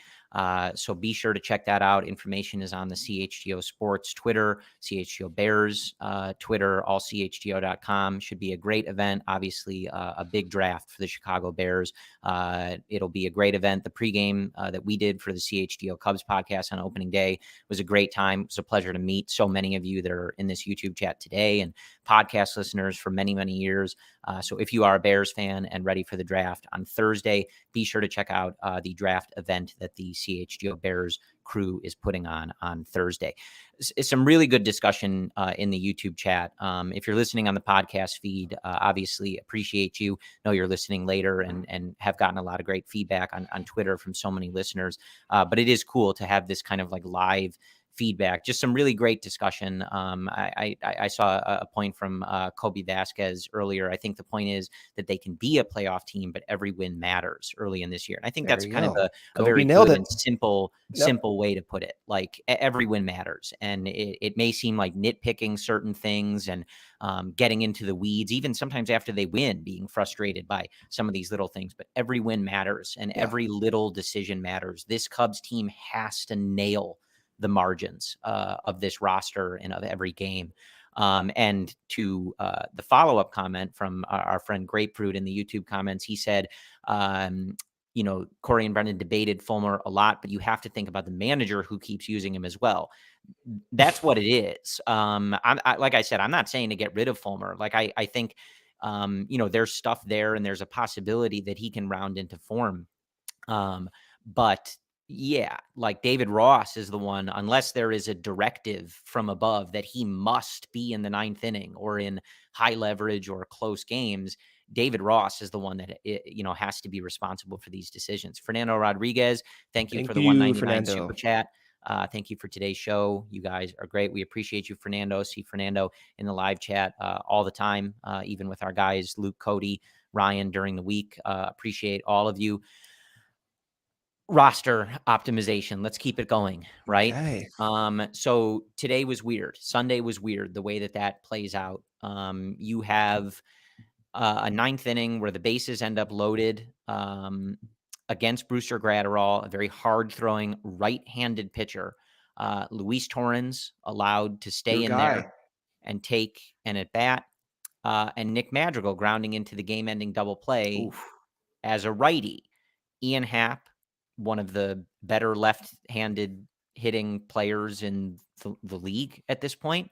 So be sure to check that out. Information is on the CHGO Sports Twitter, CHGO Bears Twitter, allchgo.com. Should be a great event. Obviously, a big draft for the Chicago Bears. It'll be a great event. The pregame that we did for the CHGO Cubs podcast on opening day was a great time. It was a pleasure to meet so many of you that are in this YouTube chat today and podcast listeners for many, many years. So if you are a Bears fan and ready for the draft on Thursday, be sure to check out the draft event that the CHGO Bears crew is putting on Thursday. It's some really good discussion in the YouTube chat. If you're listening on the podcast feed, obviously appreciate you. Know you're listening later and have gotten a lot of great feedback on Twitter from so many listeners. But it is cool to have this kind of like live feedback, just some really great discussion. I saw a point from Kobe Vasquez earlier. I think the point is that they can be a playoff team, but every win matters early in this year. And I think that's kind of a very good and simple way to put it. Like every win matters. And it may seem like nitpicking certain things and getting into the weeds, even sometimes after they win, being frustrated by some of these little things, but every win matters and every little decision matters. This Cubs team has to nail the margins of this roster and of every game. And to the follow-up comment from our friend Grapefruit in the YouTube comments, he said, Corey and Brendan debated Fulmer a lot, but you have to think about the manager who keeps using him as well. That's what it is. Like I said, I'm not saying to get rid of Fulmer. Like I think, there's stuff there and there's a possibility that he can round into form. But yeah, like David Ross is the one, unless there is a directive from above that he must be in the ninth inning or in high leverage or close games, David Ross is the one that, has to be responsible for these decisions. Fernando Rodriguez, thank you for the 199 super chat. Thank you for today's show. You guys are great. We appreciate you, Fernando. See Fernando in the live chat all the time, even with our guys, Luke, Cody, Ryan during the week. Appreciate all of you. Roster optimization. Let's keep it going, right? Okay. So today was weird. Sunday was weird, the way that plays out. You have a ninth inning where the bases end up loaded against Brewster Gratterall, a very hard-throwing right-handed pitcher. Luis Torrens allowed to stay in there and take an at-bat. And Nick Madrigal grounding into the game-ending double play as a righty. Ian Happ, one of the better left-handed hitting players in the league at this point,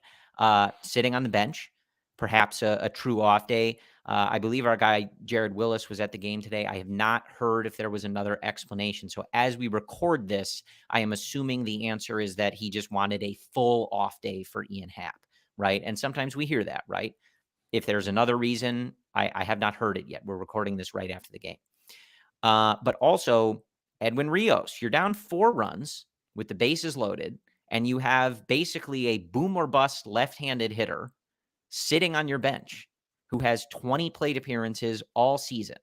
sitting on the bench, perhaps a true off day. I believe our guy Jared Willis was at the game today. I have not heard if there was another explanation. So as we record this, I am assuming the answer is that he just wanted a full off day for Ian Happ, right? And sometimes we hear that, right? If there's another reason, I have not heard it yet. We're recording this right after the game. But also Edwin Rios, you're down 4 runs with the bases loaded, and you have basically a boom or bust left-handed hitter sitting on your bench who has 20 plate appearances all season.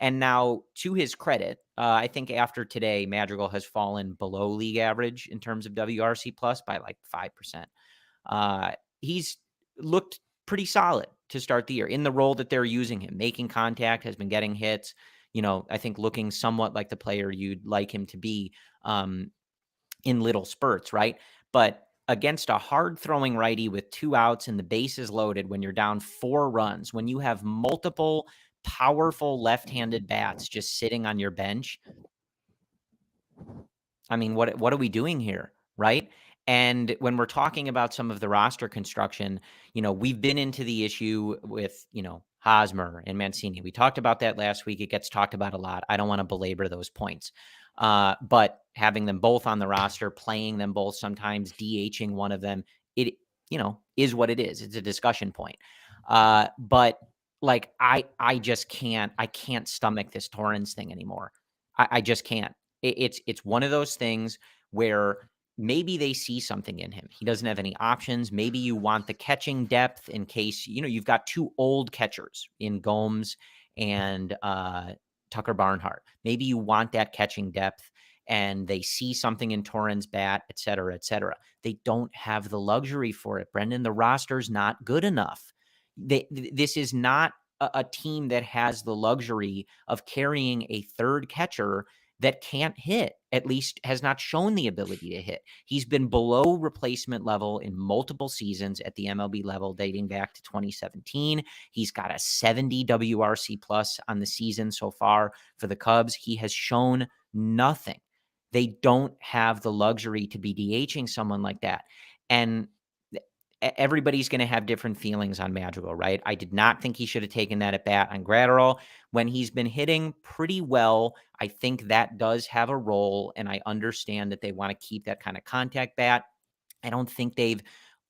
And now, to his credit, I think after today, Madrigal has fallen below league average in terms of WRC plus by like 5%. He's looked pretty solid to start the year in the role that they're using him, making contact, has been getting hits. I think looking somewhat like the player you'd like him to be in little spurts, right? But against a hard-throwing righty with 2 outs and the bases loaded when you're down 4 runs, when you have multiple powerful left-handed bats just sitting on your bench, I mean, what are we doing here, right? And when we're talking about some of the roster construction, we've been into the issue with, Hosmer and Mancini. We talked about that last week. It gets talked about a lot. I don't want to belabor those points. But having them both on the roster, playing them both, sometimes DHing one of them, it, is what it is. It's a discussion point. But like, I just can't stomach this Torrens thing anymore. I just can't. It's one of those things where maybe they see something in him. He doesn't have any options. Maybe you want the catching depth in case, you've got 2 old catchers in Gomes and Tucker Barnhart. Maybe you want that catching depth and they see something in Torrens' bat, et cetera, et cetera. They don't have the luxury for it, Brendan. The roster's not good enough. This is not a team that has the luxury of carrying a third catcher that can't hit, at least has not shown the ability to hit. He's been below replacement level in multiple seasons at the MLB level dating back to 2017. He's got a 70 WRC plus on the season so far for the Cubs. He has shown nothing. They don't have the luxury to be DHing someone like that. And everybody's going to have different feelings on Madrigal, right? I did not think he should have taken that at bat on Gratterall. When he's been hitting pretty well, I think that does have a role, and I understand that they want to keep that kind of contact bat. I don't think they've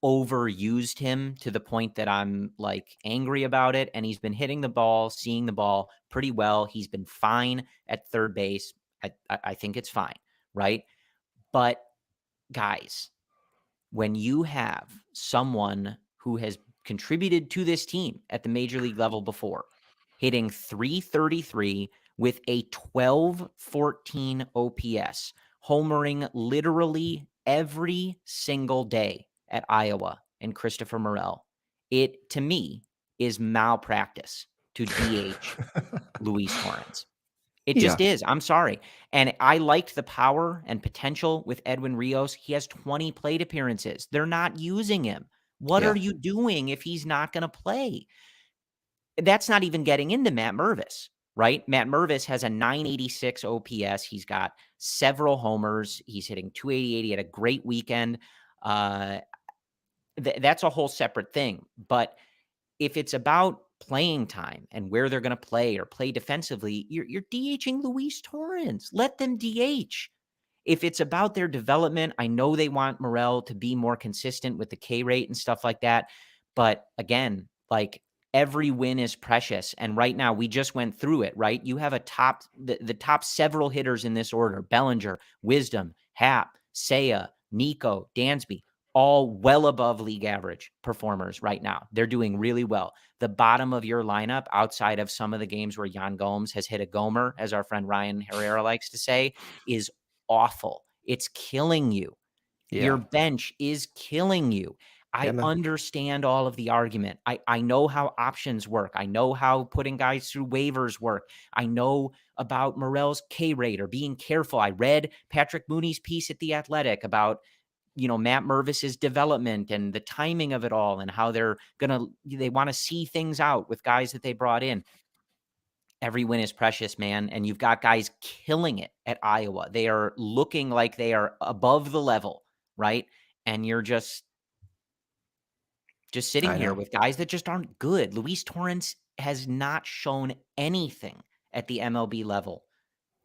overused him to the point that I'm like angry about it. And he's been hitting the ball, seeing the ball pretty well. He's been fine at third base. I think it's fine, right? But guys, when you have someone who has contributed to this team at the major league level before, hitting .333 with a 1214 OPS, homering literally every single day at Iowa and Christopher Morel, it, to me, is malpractice to DH Luis Torrens. It just is. I'm sorry. And I liked the power and potential with Edwin Rios. He has 20 plate appearances. They're not using him. What are you doing if he's not going to play? That's not even getting into Matt Mervis, right? Matt Mervis has a 986 OPS. He's got several homers. He's hitting .288. He had a great weekend. That's a whole separate thing. But if it's about playing time and where they're going to play or play defensively, you're DHing Luis Torrens. Let them DH. If it's about their development, I know they want Morel to be more consistent with the K rate and stuff like that. But again, like every win is precious. And right now we just went through it, right? You have the top several hitters in this order: Bellinger, Wisdom, Happ, Seiya, Nico, Dansby, all well above league average performers right now. They're doing really well. The bottom of your lineup, outside of some of the games where Yan Gomes has hit a gomer, as our friend Ryan Herrera likes to say, is awful. It's killing you. Your bench is killing you. I understand all of the argument. I know how options work. I know how putting guys through waivers work. I know about Morel's K rate or being careful. I read Patrick Mooney's piece at The Athletic about, Matt Mervis's development and the timing of it all and how they want to see things out with guys that they brought in. Every win is precious, man. And you've got guys killing it at Iowa. They are looking like they are above the level, right? And you're just sitting here with guys that just aren't good. Luis Torrens has not shown anything at the MLB level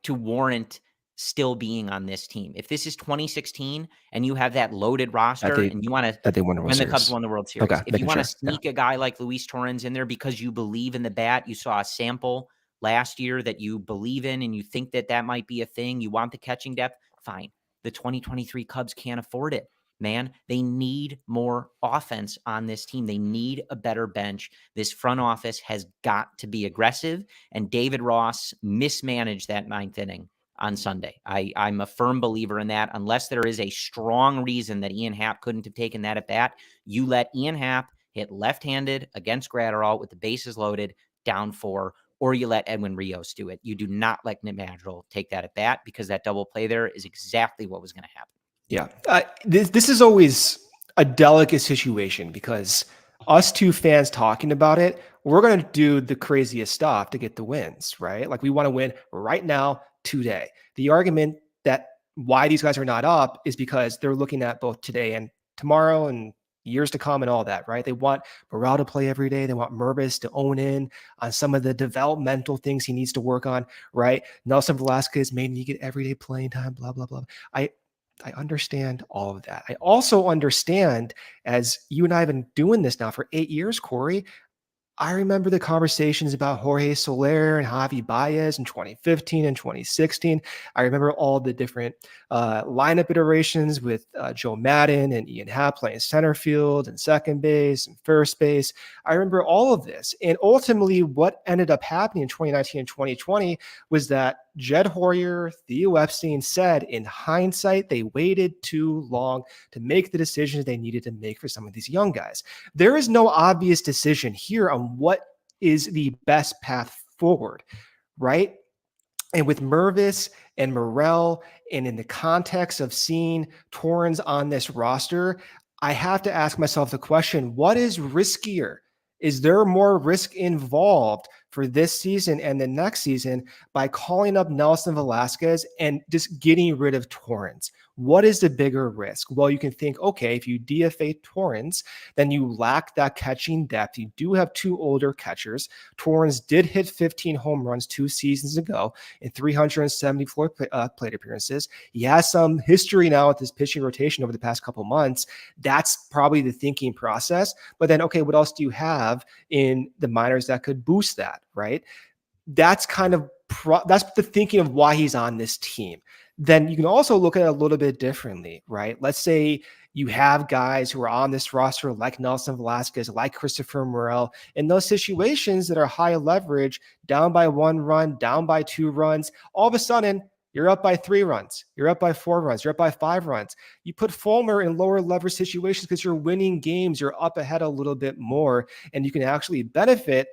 to warrant still being on this team. If this is 2016 and you have that loaded roster and you want to, when the Cubs won the World Series, if you want to sneak a guy like Luis Torrens in there because you believe in the bat, you saw a sample last year that you believe in and you think that might be a thing, you want the catching depth, fine. The 2023 Cubs can't afford it, man. They need more offense on this team. They need a better bench. This front office has got to be aggressive, and David Ross mismanaged that ninth inning on Sunday. I'm a firm believer in that. Unless there is a strong reason that Ian Happ couldn't have taken that at bat, you let Ian Happ hit left-handed against Gratterall with the bases loaded, down 4, or you let Edwin Rios do it. You do not let Nick Madrigal take that at bat, because that double play there is exactly what was going to happen. Yeah. This is always a delicate situation, because us two fans talking about it, we're going to do the craziest stuff to get the wins, right? Like, we want to win right now, today. The argument that why these guys are not up is because they're looking at both today and tomorrow and years to come and all that, right? They want Morel to play every day. They want Mervis to own in on some of the developmental things he needs to work on, right? Nelson Velasquez may need to get everyday playing time, blah, blah, blah. I understand all of that. I also understand, as you and I have been doing this now for 8 years, Corey, I remember the conversations about Jorge Soler and Javi Baez in 2015 and 2016. I remember all the different lineup iterations with Joe Madden and Ian Happ playing center field and second base and first base. I remember all of this. And ultimately, what ended up happening in 2019 and 2020 was that Jed Hoyer, Theo Epstein said, in hindsight, they waited too long to make the decisions they needed to make for some of these young guys. There is no obvious decision here on what is the best path forward, right? And with Mervis and Morel, and in the context of seeing Torrens on this roster, I have to ask myself the question, what is riskier? Is there more risk involved for this season and the next season by calling up Nelson Velasquez and just getting rid of Torrens? What is the bigger risk? Well, you can think, okay, if you DFA Torrens, then you lack that catching depth. You do have two older catchers. Torrens did hit 15 home runs 2 seasons ago in 374 plate appearances. He has some history now with his pitching rotation over the past couple months. That's probably the thinking process. But then, okay, what else do you have in the minors that could boost that, right? That's kind of that's the thinking of why he's on this team. Then you can also look at it a little bit differently, right? Let's say you have guys who are on this roster like Nelson Velasquez, like Christopher Morel, in those situations that are high leverage, down by 1 run, down by 2 runs, all of a sudden you're up by 3 runs, you're up by 4 runs, you're up by 5 runs. You put Fulmer in lower leverage situations because you're winning games, you're up ahead a little bit more, and you can actually benefit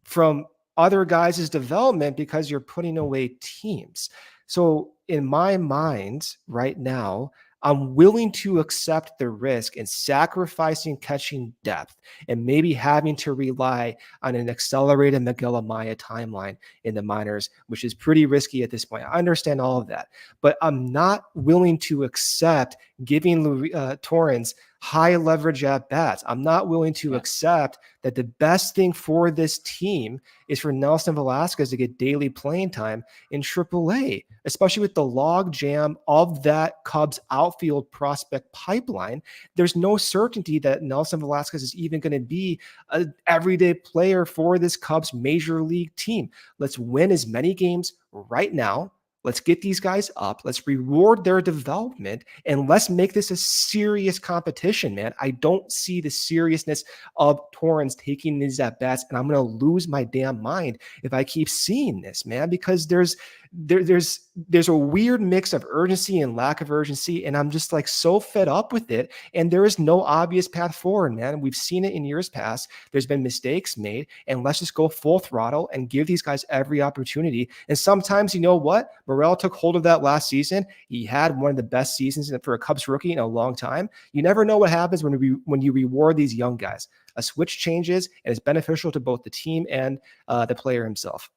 from other guys' development because you're putting away teams. So in my mind right now, I'm willing to accept the risk in sacrificing catching depth and maybe having to rely on an accelerated Miguel Amaya timeline in the minors, which is pretty risky at this point. I understand all of that, but I'm not willing to accept giving Torrens high leverage at bats. I'm not willing to accept that the best thing for this team is for Nelson Velasquez to get daily playing time in AAA, especially with the log jam of that Cubs outfield prospect pipeline. There's no certainty that Nelson Velasquez is even going to be an everyday player for this Cubs major league team. Let's win as many games right now. Let's get these guys up. Let's reward their development, and let's make this a serious competition, man. I don't see the seriousness of Torrens taking these at bats, and I'm going to lose my damn mind if I keep seeing this, man, because there's a weird mix of urgency and lack of urgency, and I'm just like so fed up with it. And there is no obvious path forward, man. We've seen it in years past. There's been mistakes made, and let's just go full throttle and give these guys every opportunity. And sometimes, you know what? Morel took hold of that last season. He had one of the best seasons for a Cubs rookie in a long time. You never know what happens when you reward these young guys. A switch changes, and it's beneficial to both the team and the player himself.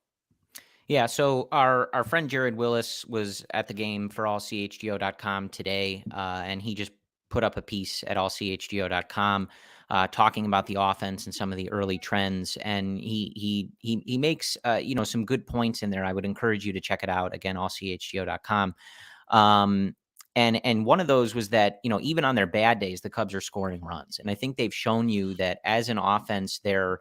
Yeah, so our friend Jared Willis was at the game for allchgo.com today, and he just put up a piece at allchgo.com talking about the offense and some of the early trends, and he makes some good points in there. I would encourage you to check it out, again, allchgo.com. And one of those was that, even on their bad days, the Cubs are scoring runs, and I think they've shown you that as an offense, they're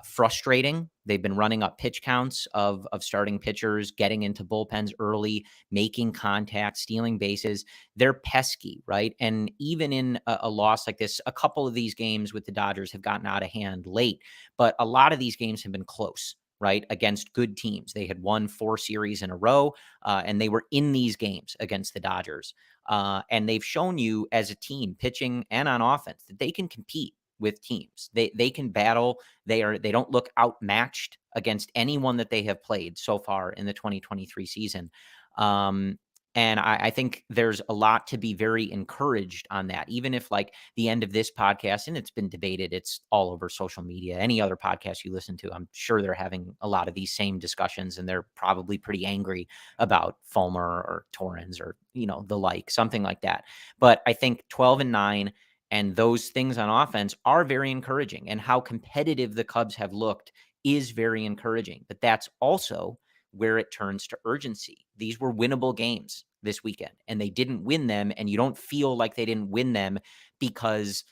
frustrating. They've been running up pitch counts of starting pitchers, getting into bullpens early, making contact, stealing bases. They're pesky, right? And even in a loss like this, a couple of these games with the Dodgers have gotten out of hand late, but a lot of these games have been close, right? Against good teams. They had won 4 series in a row, and they were in these games against the Dodgers. And they've shown you as a team, pitching and on offense, that they can compete with teams. They can battle. They don't look outmatched against anyone that they have played so far in the 2023 season. And I think there's a lot to be very encouraged on that, even if like the end of this podcast, and it's been debated, it's all over social media, any other podcast you listen to, I'm sure they're having a lot of these same discussions, and they're probably pretty angry about Fulmer or Torrens or, the like, something like that. But I think 12-9 and those things on offense are very encouraging, and how competitive the Cubs have looked is very encouraging. But that's also where it turns to urgency. These were winnable games this weekend, and they didn't win them. And you don't feel like they didn't win them because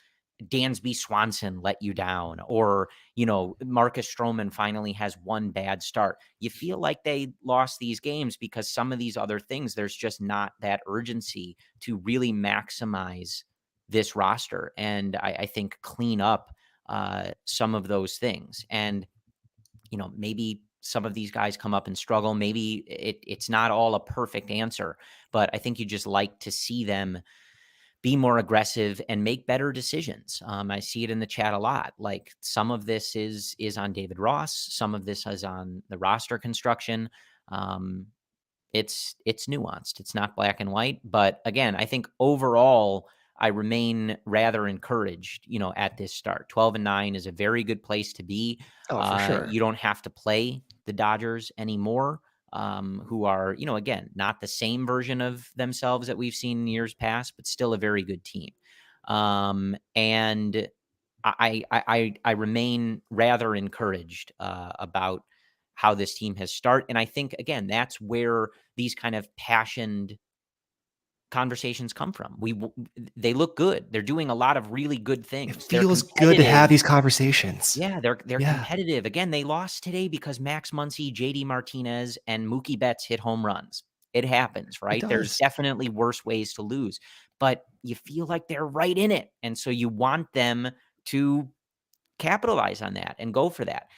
Dansby Swanson let you down, or, Marcus Stroman finally has one bad start. You feel like they lost these games because some of these other things, there's just not that urgency to really maximize this roster, and I think clean up some of those things. And, maybe some of these guys come up and struggle. Maybe it's not all a perfect answer, but I think you just like to see them be more aggressive and make better decisions. I see it in the chat a lot. Like, some of this is on David Ross. Some of this is on the roster construction. It's nuanced. It's not black and white. But again, I think overall, I remain rather encouraged, at this start. 12-9 is a very good place to be. Oh, for sure. You don't have to play the Dodgers anymore. who are, again, not the same version of themselves that we've seen in years past, but still a very good team. And I remain rather encouraged about how this team has started. And I think, again, that's where these kind of passionate conversations come from. They look good. They're doing a lot of really good things. It They're feels good to have competitive. these conversations. Yeah, they're Yeah. competitive. Again, they lost today because Max Muncy, JD Martinez, and Mookie Betts hit home runs. It happens, right? There's does. definitely worse ways to lose, but you feel like they're right in it. And so you want them to capitalize on that and go for that.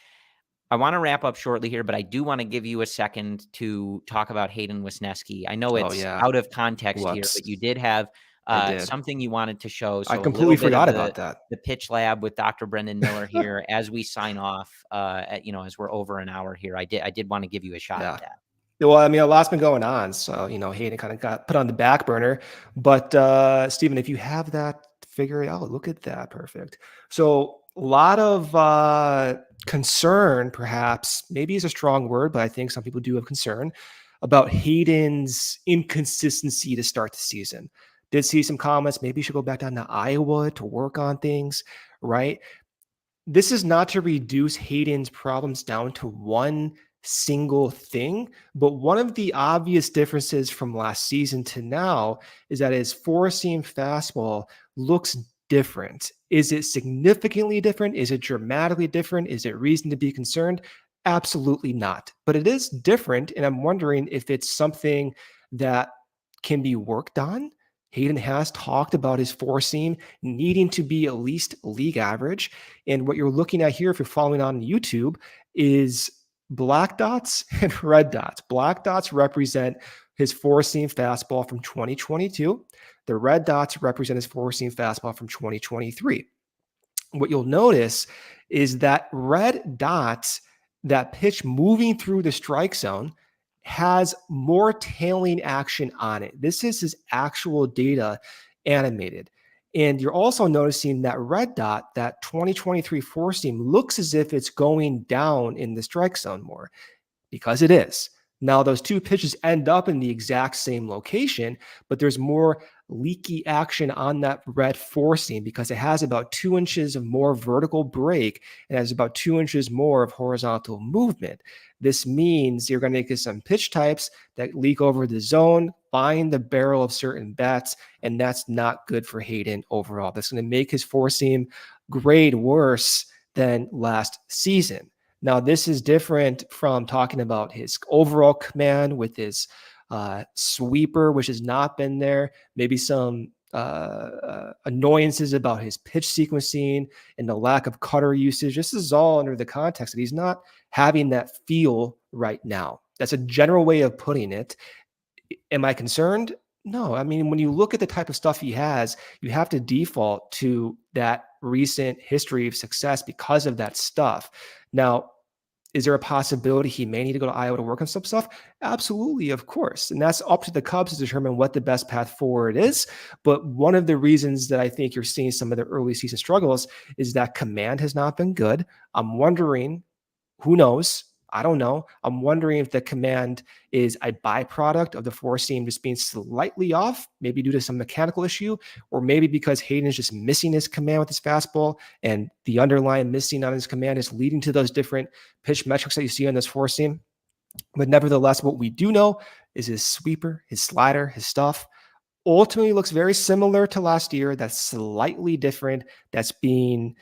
I want to wrap up shortly here, but I do want to give you a second to talk about Hayden Wesneski. I know Oh, it's yeah. out of context here, Whoops. but you did have I did. something you wanted to show. I So a completely little bit of forgot about that. the pitch lab with Dr. Brendan Miller here as we sign off, as we're over an hour here. I did want to give you a shot at that. Well, I mean, a lot's been going on. So, Hayden kind of got put on the back burner. But, Stephen, if you have that, figure it out. Look at that. Perfect. So, a lot of concern, perhaps, maybe is a strong word, but I think some people do have concern about Hayden's inconsistency to start the season. Did see some comments. Maybe you should go back down to Iowa to work on things, right? This is not to reduce Hayden's problems down to one single thing, but one of the obvious differences from last season to now is that his four-seam fastball looks different. Is it significantly different? Is it dramatically different? Is it reason to be concerned? Absolutely not. But it is different, and I'm wondering if it's something that can be worked on. Hayden has talked about his four seam needing to be at least league average. And what you're looking at here, if you're following on YouTube, is black dots and red dots. Black dots represent his four seam fastball from 2022. The red dots represent his four seam fastball from 2023. What you'll notice is that red dot, that pitch moving through the strike zone, has more tailing action on it. This is his actual data animated. And you're also noticing that red dot, that 2023 four seam, looks as if it's going down in the strike zone more, because it is. Now, those two pitches end up in the exact same location, but there's more leaky action on that red four seam because it has about 2 inches of more vertical break and has about 2 inches more of horizontal movement. This means you're going to get some pitch types that leak over the zone, find the barrel of certain bats, and that's not good for Hayden overall. That's going to make his four seam grade worse than last season. Now, this is different from talking about his overall command with his sweeper, which has not been there. Maybe some annoyances about his pitch sequencing and the lack of cutter usage. This is all under the context that he's not having that feel right now. That's a general way of putting it. Am I concerned? No. I mean, when you look at the type of stuff he has, you have to default to that recent history of success because of that stuff. Now, is there a possibility he may need to go to Iowa to work on some stuff? Absolutely, of course. And that's up to the Cubs to determine what the best path forward is. But one of the reasons that I think you're seeing some of the early season struggles is that command has not been good. I'm wondering, who knows? I don't know. I'm wondering if the command is a byproduct of the four seam just being slightly off, maybe due to some mechanical issue, or maybe because Hayden is just missing his command with his fastball, and the underlying missing on his command is leading to those different pitch metrics that you see on this four seam. But nevertheless, what we do know is his sweeper, his slider, his stuff ultimately looks very similar to last year. That's slightly different. That's being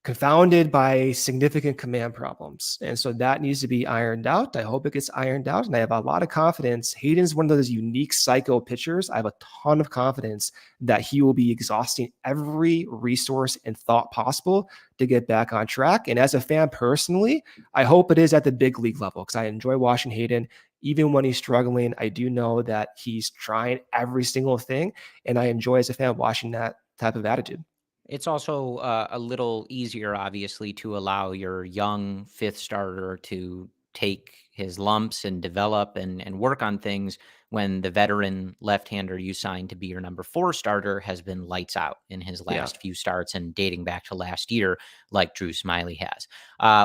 confounded by significant command problems. And so that needs to be ironed out. I hope it gets ironed out. And I have a lot of confidence. Hayden's one of those unique psycho pitchers. I have a ton of confidence that he will be exhausting every resource and thought possible to get back on track. And as a fan personally, I hope it is at the big league level because I enjoy watching Hayden. Even when he's struggling, I do know that he's trying every single thing. And I enjoy as a fan watching that type of attitude. It's also a little easier, obviously, to allow your young fifth starter to take his lumps and develop and work on things when the veteran left-hander you signed to be your number 4 starter has been lights out in his last few starts and dating back to last year, like Drew Smyly has.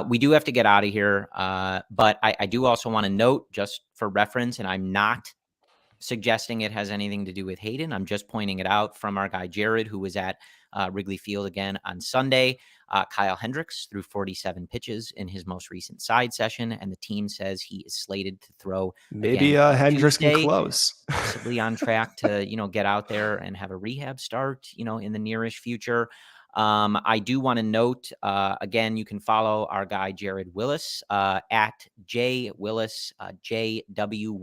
We do have to get out of here, but I do also want to note, just for reference, and I'm not suggesting it has anything to do with Hayden. I'm just pointing it out from our guy Jared, who was at Wrigley Field again on Sunday. Kyle Hendricks threw 47 pitches in his most recent side session, and the team says he is slated to throw maybe Hendricks can close. Possibly on track to get out there and have a rehab start in the nearish future. I do want to note, again, you can follow our guy Jared Willis at J Willis, JWYLLYS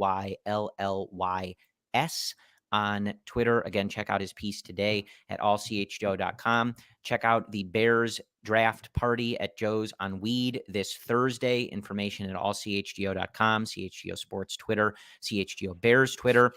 on Twitter. Again, check out his piece today at allchgo.com. Check out the Bears draft party at Joe's on Weed this Thursday. Information at allchgo.com, CHGO Sports Twitter, CHGO Bears Twitter.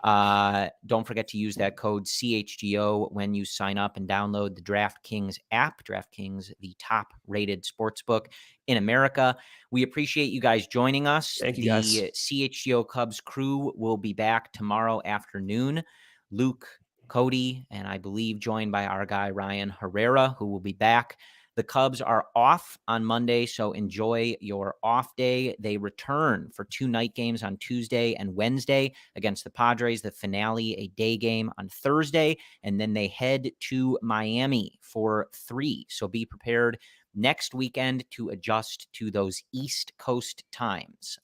Don't forget to use that code CHGO when you sign up and download the DraftKings app. DraftKings, the top-rated sportsbook in America. We appreciate you guys joining us. Thank you, guys. The CHGO Cubs crew will be back tomorrow afternoon. Luke, Cody, and I believe joined by our guy Ryan Herrera, who will be back. The Cubs are off on Monday, so enjoy your off day. They return for 2 night games on Tuesday and Wednesday against the Padres, the finale, a day game on Thursday, and then they head to Miami for 3. So be prepared next weekend to adjust to those East Coast times.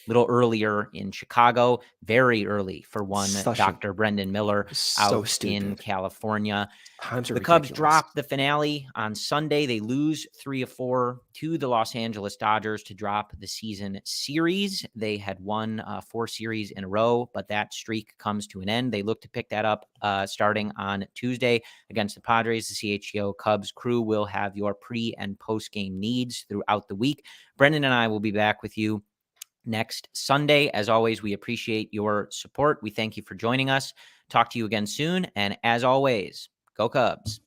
Little earlier in Chicago, very early for one Dr. Brendan Miller out in California. The Cubs drop the finale on Sunday. They lose 3 of 4 to the Los Angeles Dodgers to drop the season series. They had won 4 series in a row, but that streak comes to an end. They look to pick that up starting on Tuesday against the Padres. The CHGO Cubs crew will have your pre- and post-game needs throughout the week. Brendan and I will be back with you next Sunday. As always, we appreciate your support. We thank you for joining us. Talk to you again soon. And as always, go Cubs.